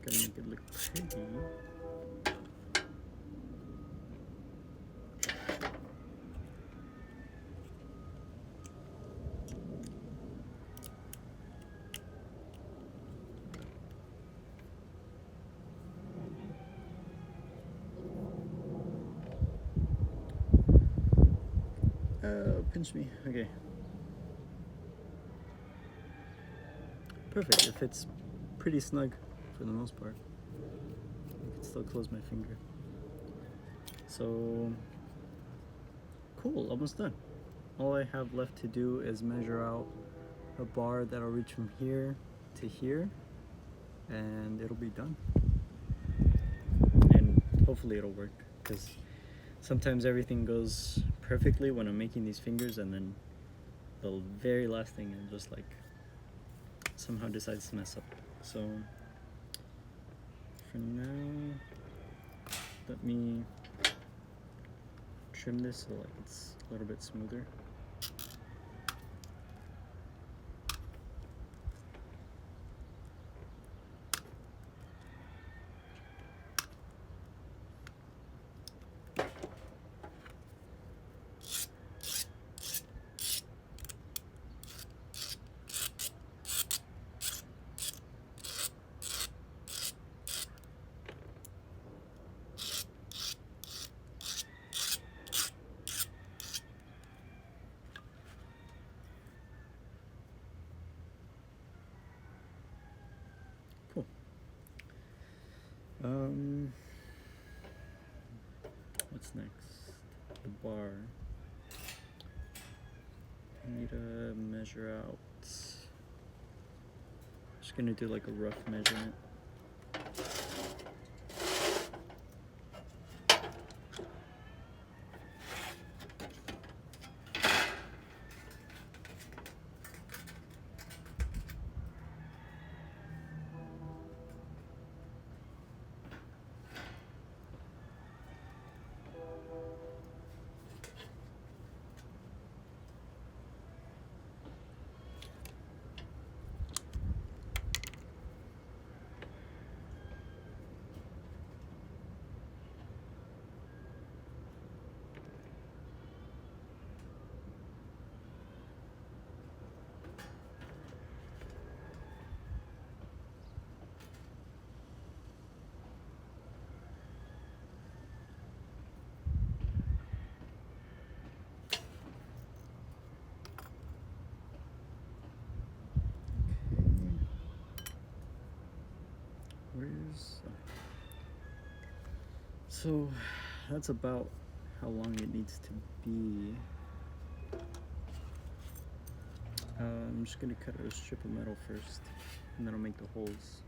Gotta make it look pretty. Pinch me. Okay. Perfect. It fits pretty snug for the most part. I can still close my finger. So, cool. Almost done. All I have left to do is measure out a bar that'll reach from here to here, and it'll be done. And hopefully it'll work, because sometimes everything goes perfectly when I'm making these fingers, and then the very last thing it just like somehow decides to mess up. So for now, let me trim this so like it's a little bit smoother. Cool. What's next? The bar. I need to measure out. Just gonna do like a rough measurement. So that's about how long it needs to be. I'm just gonna cut a strip of metal first, and then I'll make the holes.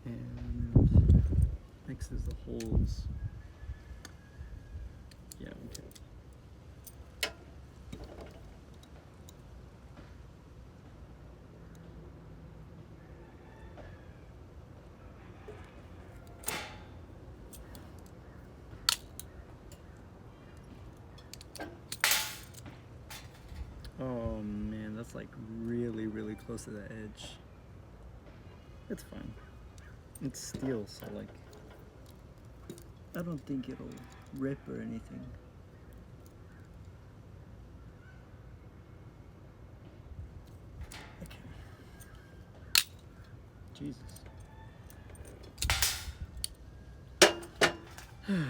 And next is the holes. Yeah, okay. Oh man, that's like really, really close to the edge. It's fine. It's steel, so like, I don't think it'll rip or anything. Okay. Jesus. Okay.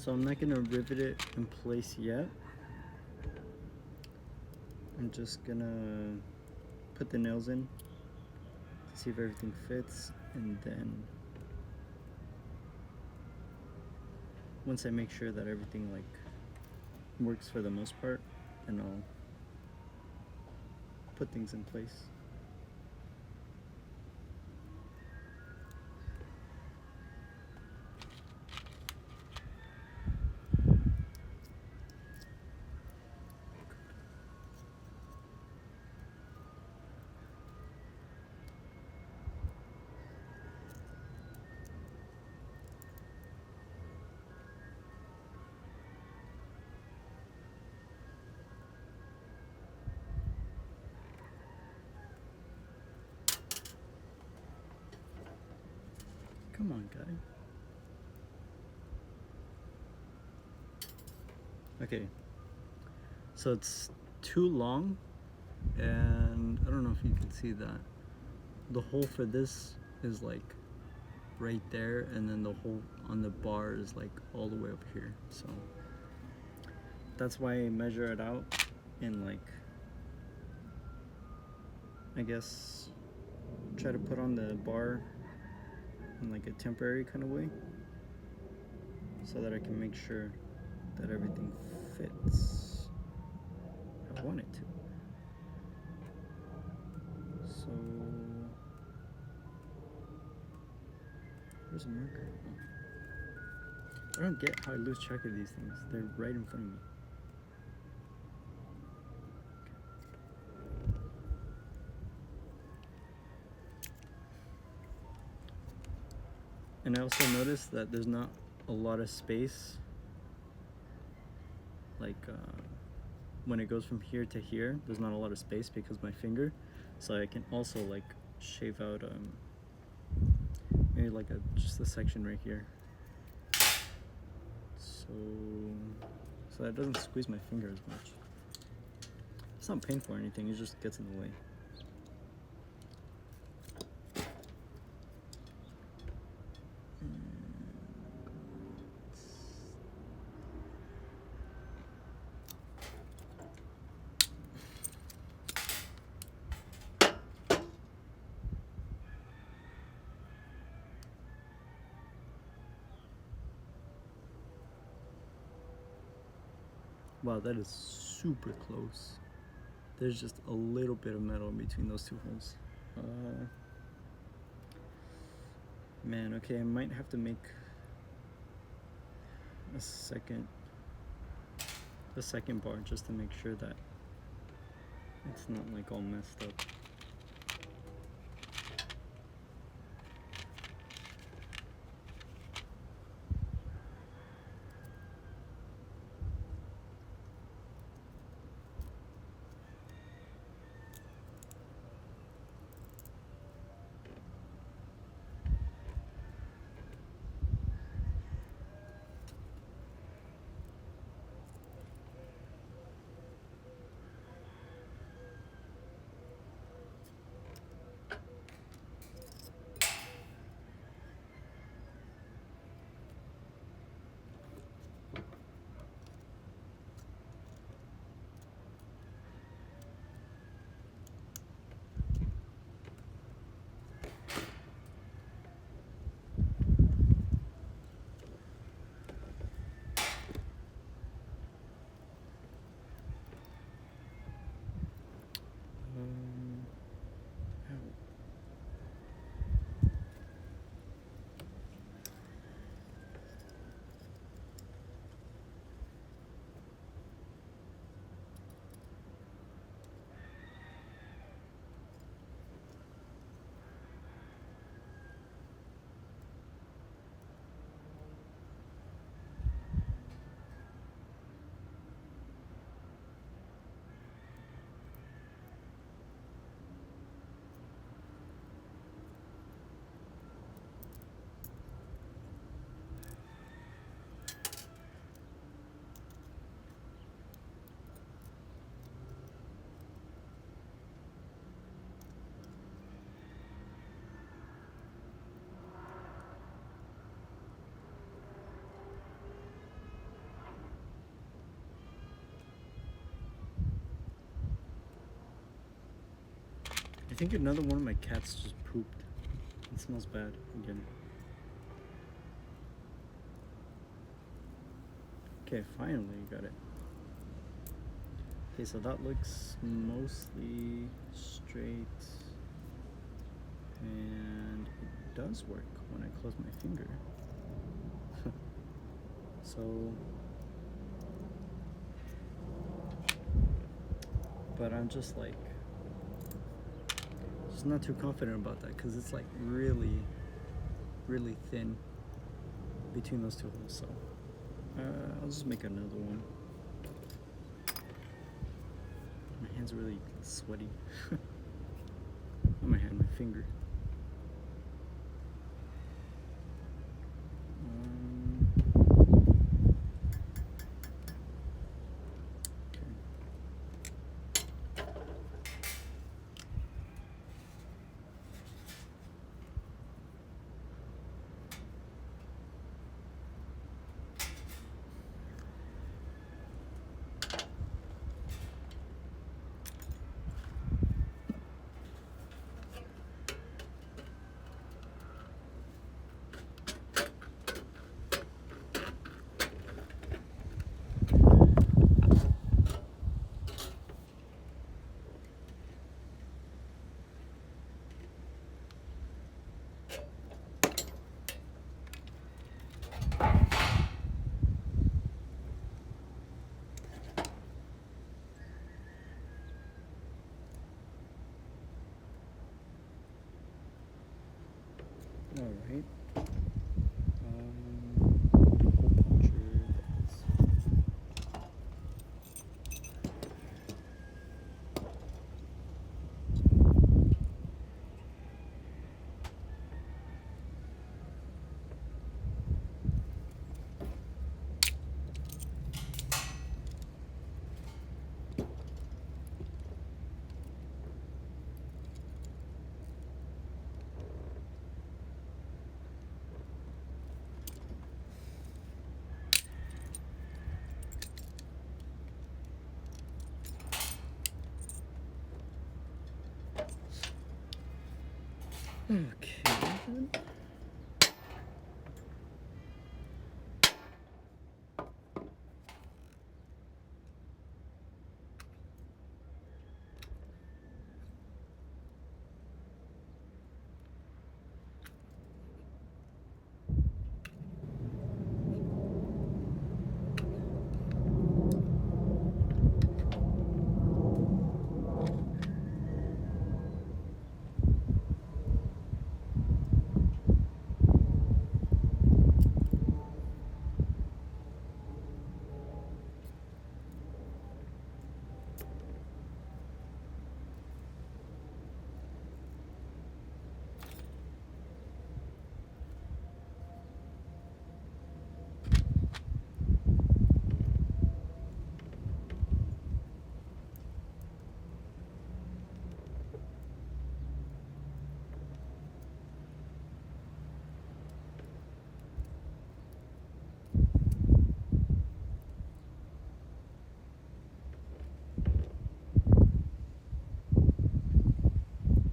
So I'm not gonna rivet it in place yet. I'm just gonna put the nails in to see if everything fits, and then once I make sure that everything like works for the most part, then I'll put things in place. Come on, guy. Okay, so it's too long, and I don't know if you can see that. The hole for this is like right there, and then the hole on the bar is like all the way up here. So that's why I measure it out and like, I guess, try to put on the bar in like a temporary kind of way so that I can make sure that everything fits how I want it to. So where's the marker? Oh. I don't get how I lose track of these things. They're right in front of me. And I also noticed that there's not a lot of space, like when it goes from here to here, there's not a lot of space because my finger, so I can also like shave out maybe like just a section right here, so that doesn't squeeze my finger as much. It's not painful or anything, it just gets in the way. Wow, that is super close. There's just a little bit of metal in between those two holes. Man, okay, I might have to make a second bar just to make sure that it's not like all messed up. I think another one of my cats just pooped. It smells bad again. Okay, finally got it. Okay, so that looks mostly straight. And it does work when I close my finger. So, but I'm just like, just not too confident about that because it's like really, really thin between those two holes. So I'll just make another one. My hand's really sweaty. Not my hand, my finger. All right. Hole puncher. Okay. Then.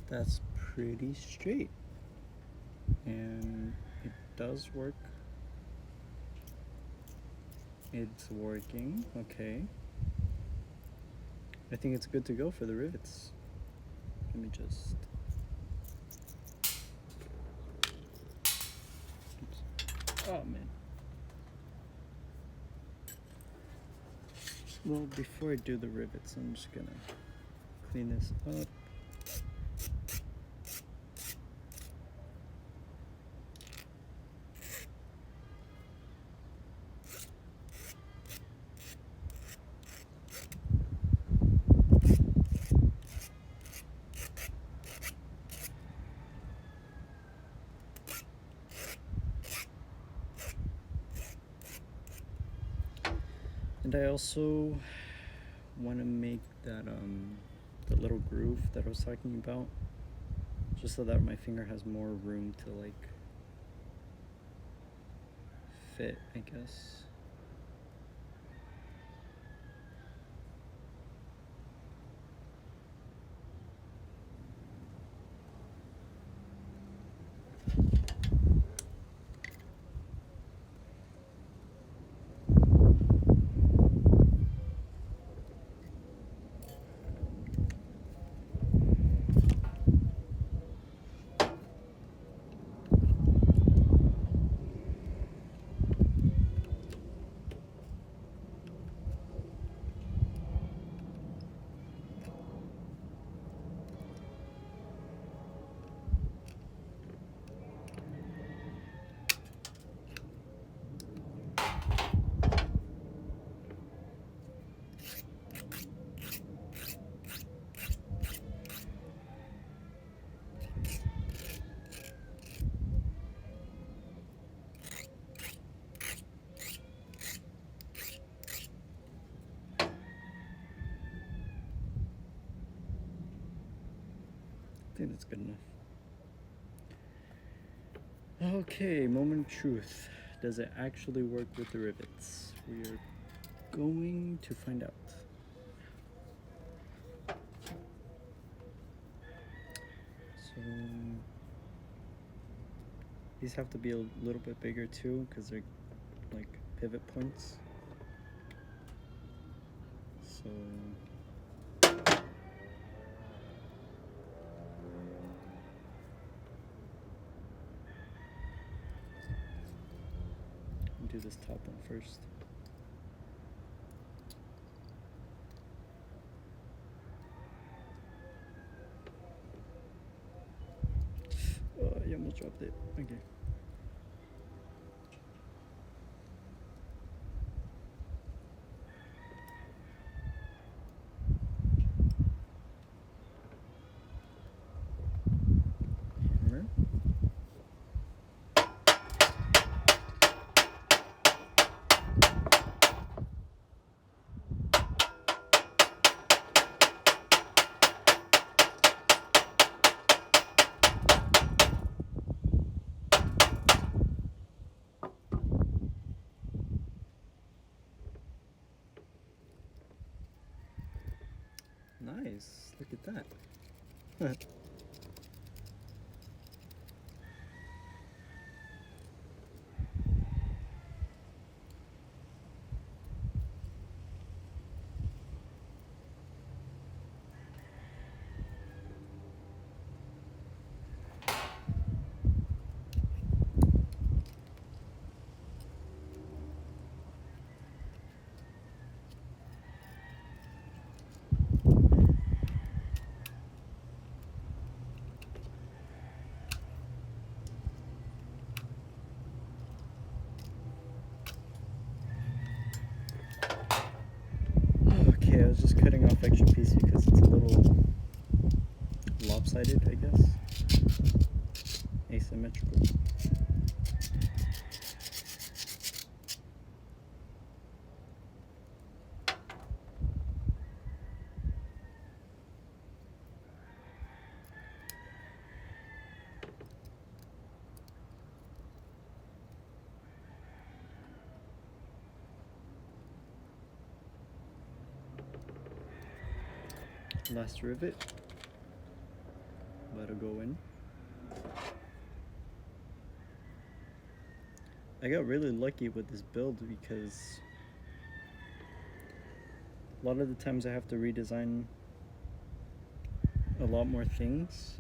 That's pretty straight. And it does work. It's working, okay. I think it's good to go for the rivets. Let me just... Oh man. Well, before I do the rivets, I'm just gonna clean this up. And I also want to make that the little groove that I was talking about, just so that my finger has more room to like fit, I guess. think that's good enough. Okay, moment of truth. Does it actually work with the rivets? We are going to find out. So these have to be a little bit bigger too, because they're like pivot points. So I'll do this top one first. Oh, I almost dropped it. Okay. Hammer. Nice. Look at that. Okay, I was just cutting off extra pieces because it's a little lopsided, I guess. Asymmetrical. Last rivet. Let it go in. I got really lucky with this build because a lot of the times I have to redesign a lot more things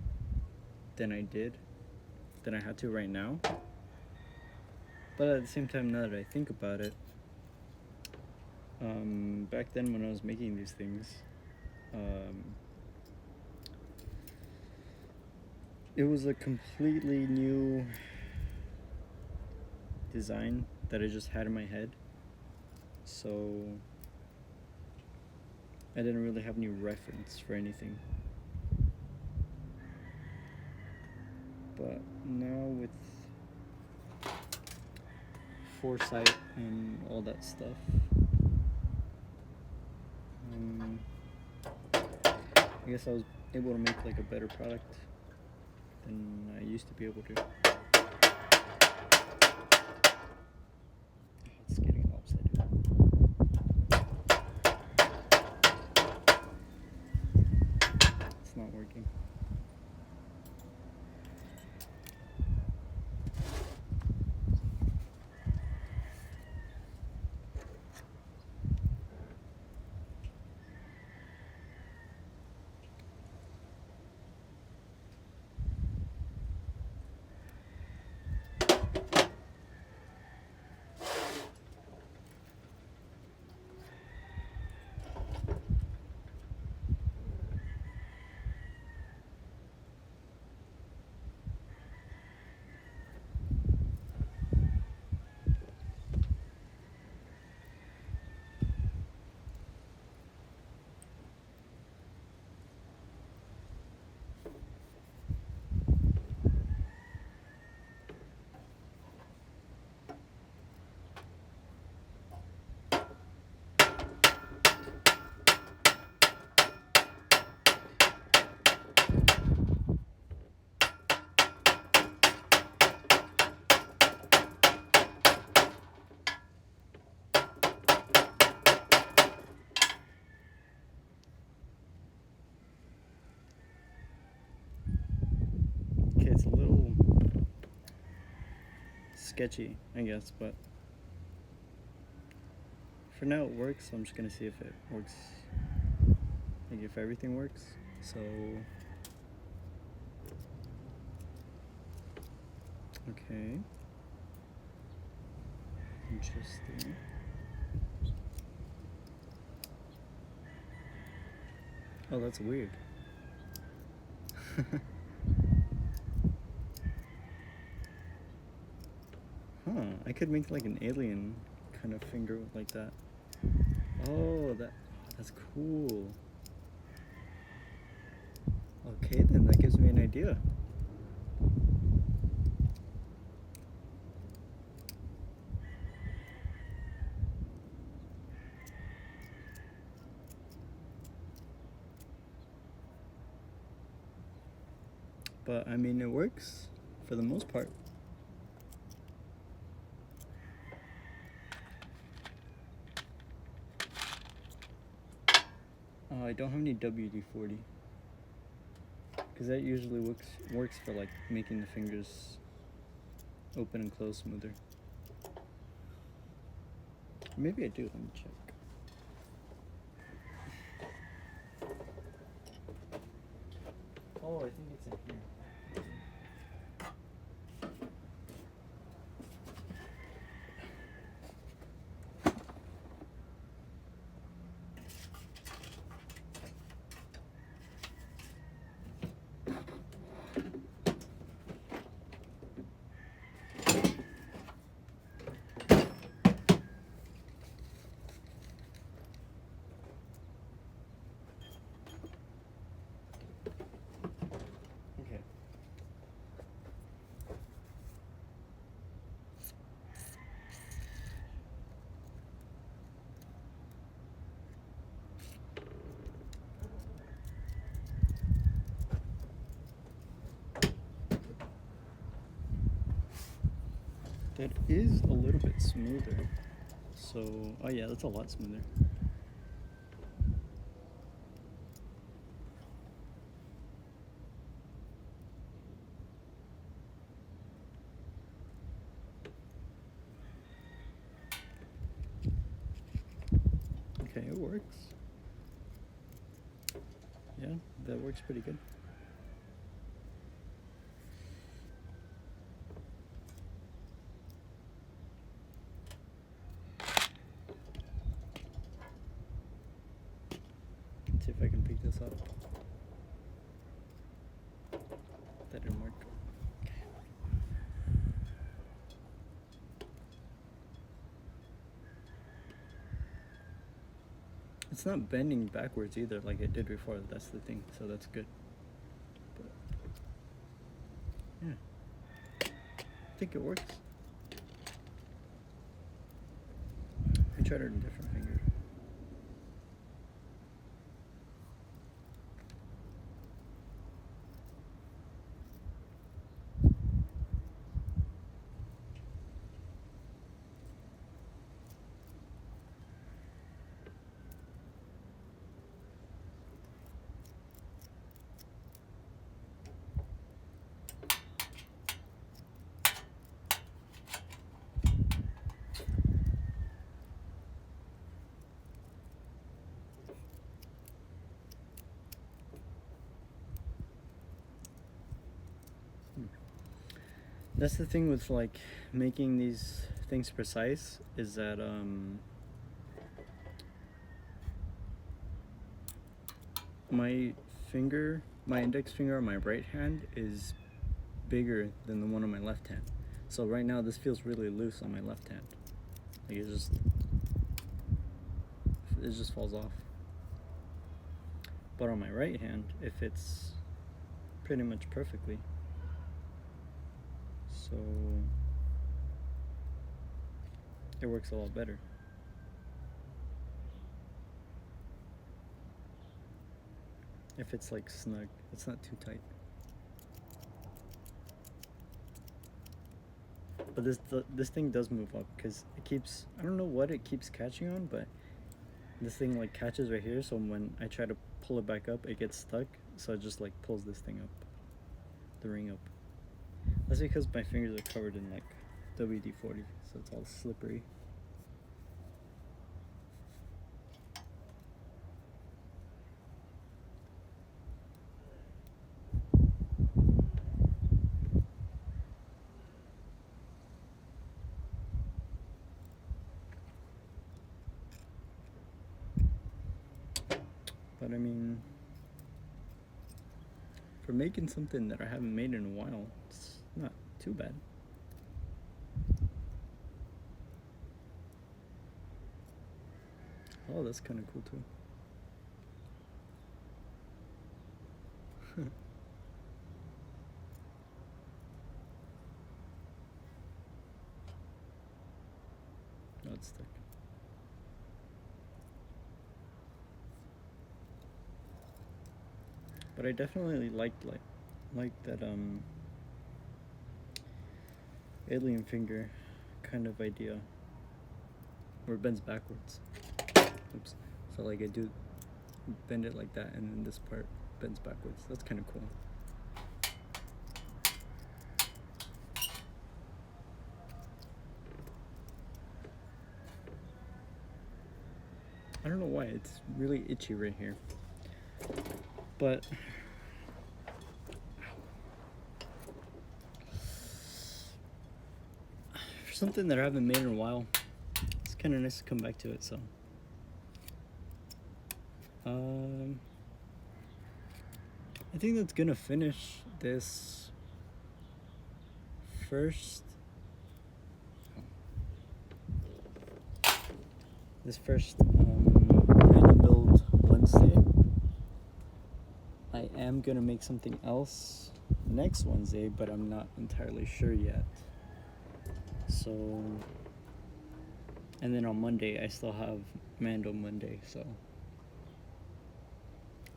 than I had to right now. But at the same time, now that I think about it, back then when I was making these things, it was a completely new design that I just had in my head, so I didn't really have any reference for anything. But now with foresight and all that stuff, I guess I was able to make like a better product than I used to be able to. It's getting lopsided. It's not working. it's a little sketchy, I guess, but for now it works. So I'm just gonna see if it works, like if everything works. So okay, interesting. Oh, that's weird. Huh, I could make like an alien kind of finger like that. Oh, that's cool. Okay, then that gives me an idea. But I mean, it works for the most part. I don't have any WD-40 because that usually works for like making the fingers open and close smoother. Maybe I do. Let me check. Oh, I think it's in here. Okay. That is a little bit smoother. So, oh yeah, that's a lot smoother. Okay, it works. Yeah, that works pretty good. Let's see if I can pick this up. That didn't work. It's not bending backwards either like it did before. That's the thing. So that's good. But, yeah. I think it works. I tried it on a different finger. That's the thing with like making these things precise is that my finger, my index finger on my right hand is bigger than the one on my left hand. So right now this feels really loose on my left hand. Like it just falls off. But on my right hand, it fits pretty much perfectly. So it works a lot better. If it's like snug, it's not too tight. But this thing does move up because it keeps, I don't know what it keeps catching on, but this thing like catches right here, so when I try to pull it back up, it gets stuck, so it just like pulls this thing up, the ring up. That's because my fingers are covered in like WD-40, so it's all slippery. But I mean, for making something that I haven't made in a while, it's not too bad. Oh, that's kind of cool too. Oh, it's stuck. But I definitely liked that alien finger kind of idea, where it bends backwards. Oops. So like I do bend it like that, and then this part bends backwards. That's kind of cool. I don't know why, it's really itchy right here. But for something that I haven't made in a while, it's kind of nice to come back to it. So I think that's gonna finish this first random build Wednesday. I am gonna make something else next Wednesday, but I'm not entirely sure yet. So, and then on Monday I still have Mando Monday, so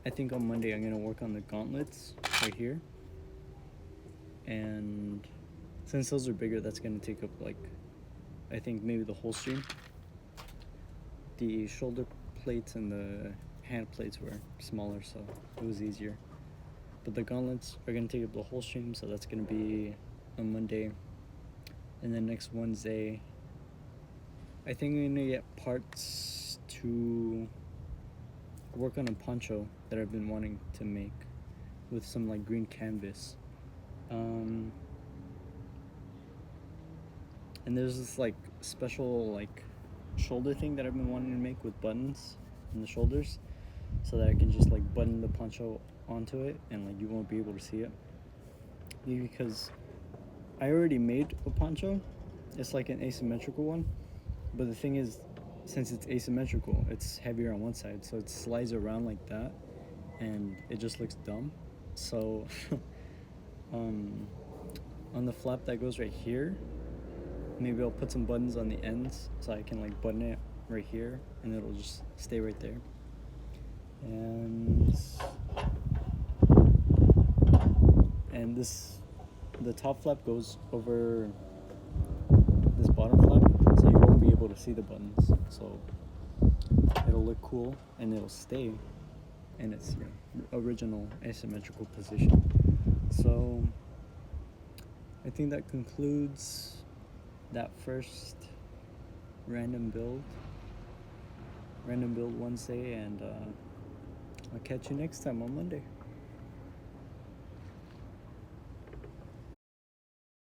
I think on Monday I'm gonna work on the gauntlets right here, and since those are bigger, that's gonna take up like, I think maybe the whole stream. The shoulder plates and the hand plates were smaller, so it was easier. But the gauntlets are gonna take up the whole stream, so that's gonna be on Monday. And then next Wednesday, I think I'm gonna get parts to work on a poncho that I've been wanting to make with some like green canvas. And there's this like special like shoulder thing that I've been wanting to make with buttons on the shoulders, so that I can just like button the poncho onto it and like you won't be able to see it. Because I already made a poncho. It's like an asymmetrical one, but the thing is, since it's asymmetrical, it's heavier on one side, so it slides around like that and it just looks dumb. So on the flap that goes right here, maybe I'll put some buttons on the ends so I can like button it right here and it'll just stay right there. And the top flap goes over this bottom flap, so you won't be able to see the buttons. So it'll look cool and it'll stay in its original asymmetrical position. So I think that concludes that first random build Wednesday, and I'll catch you next time on Monday.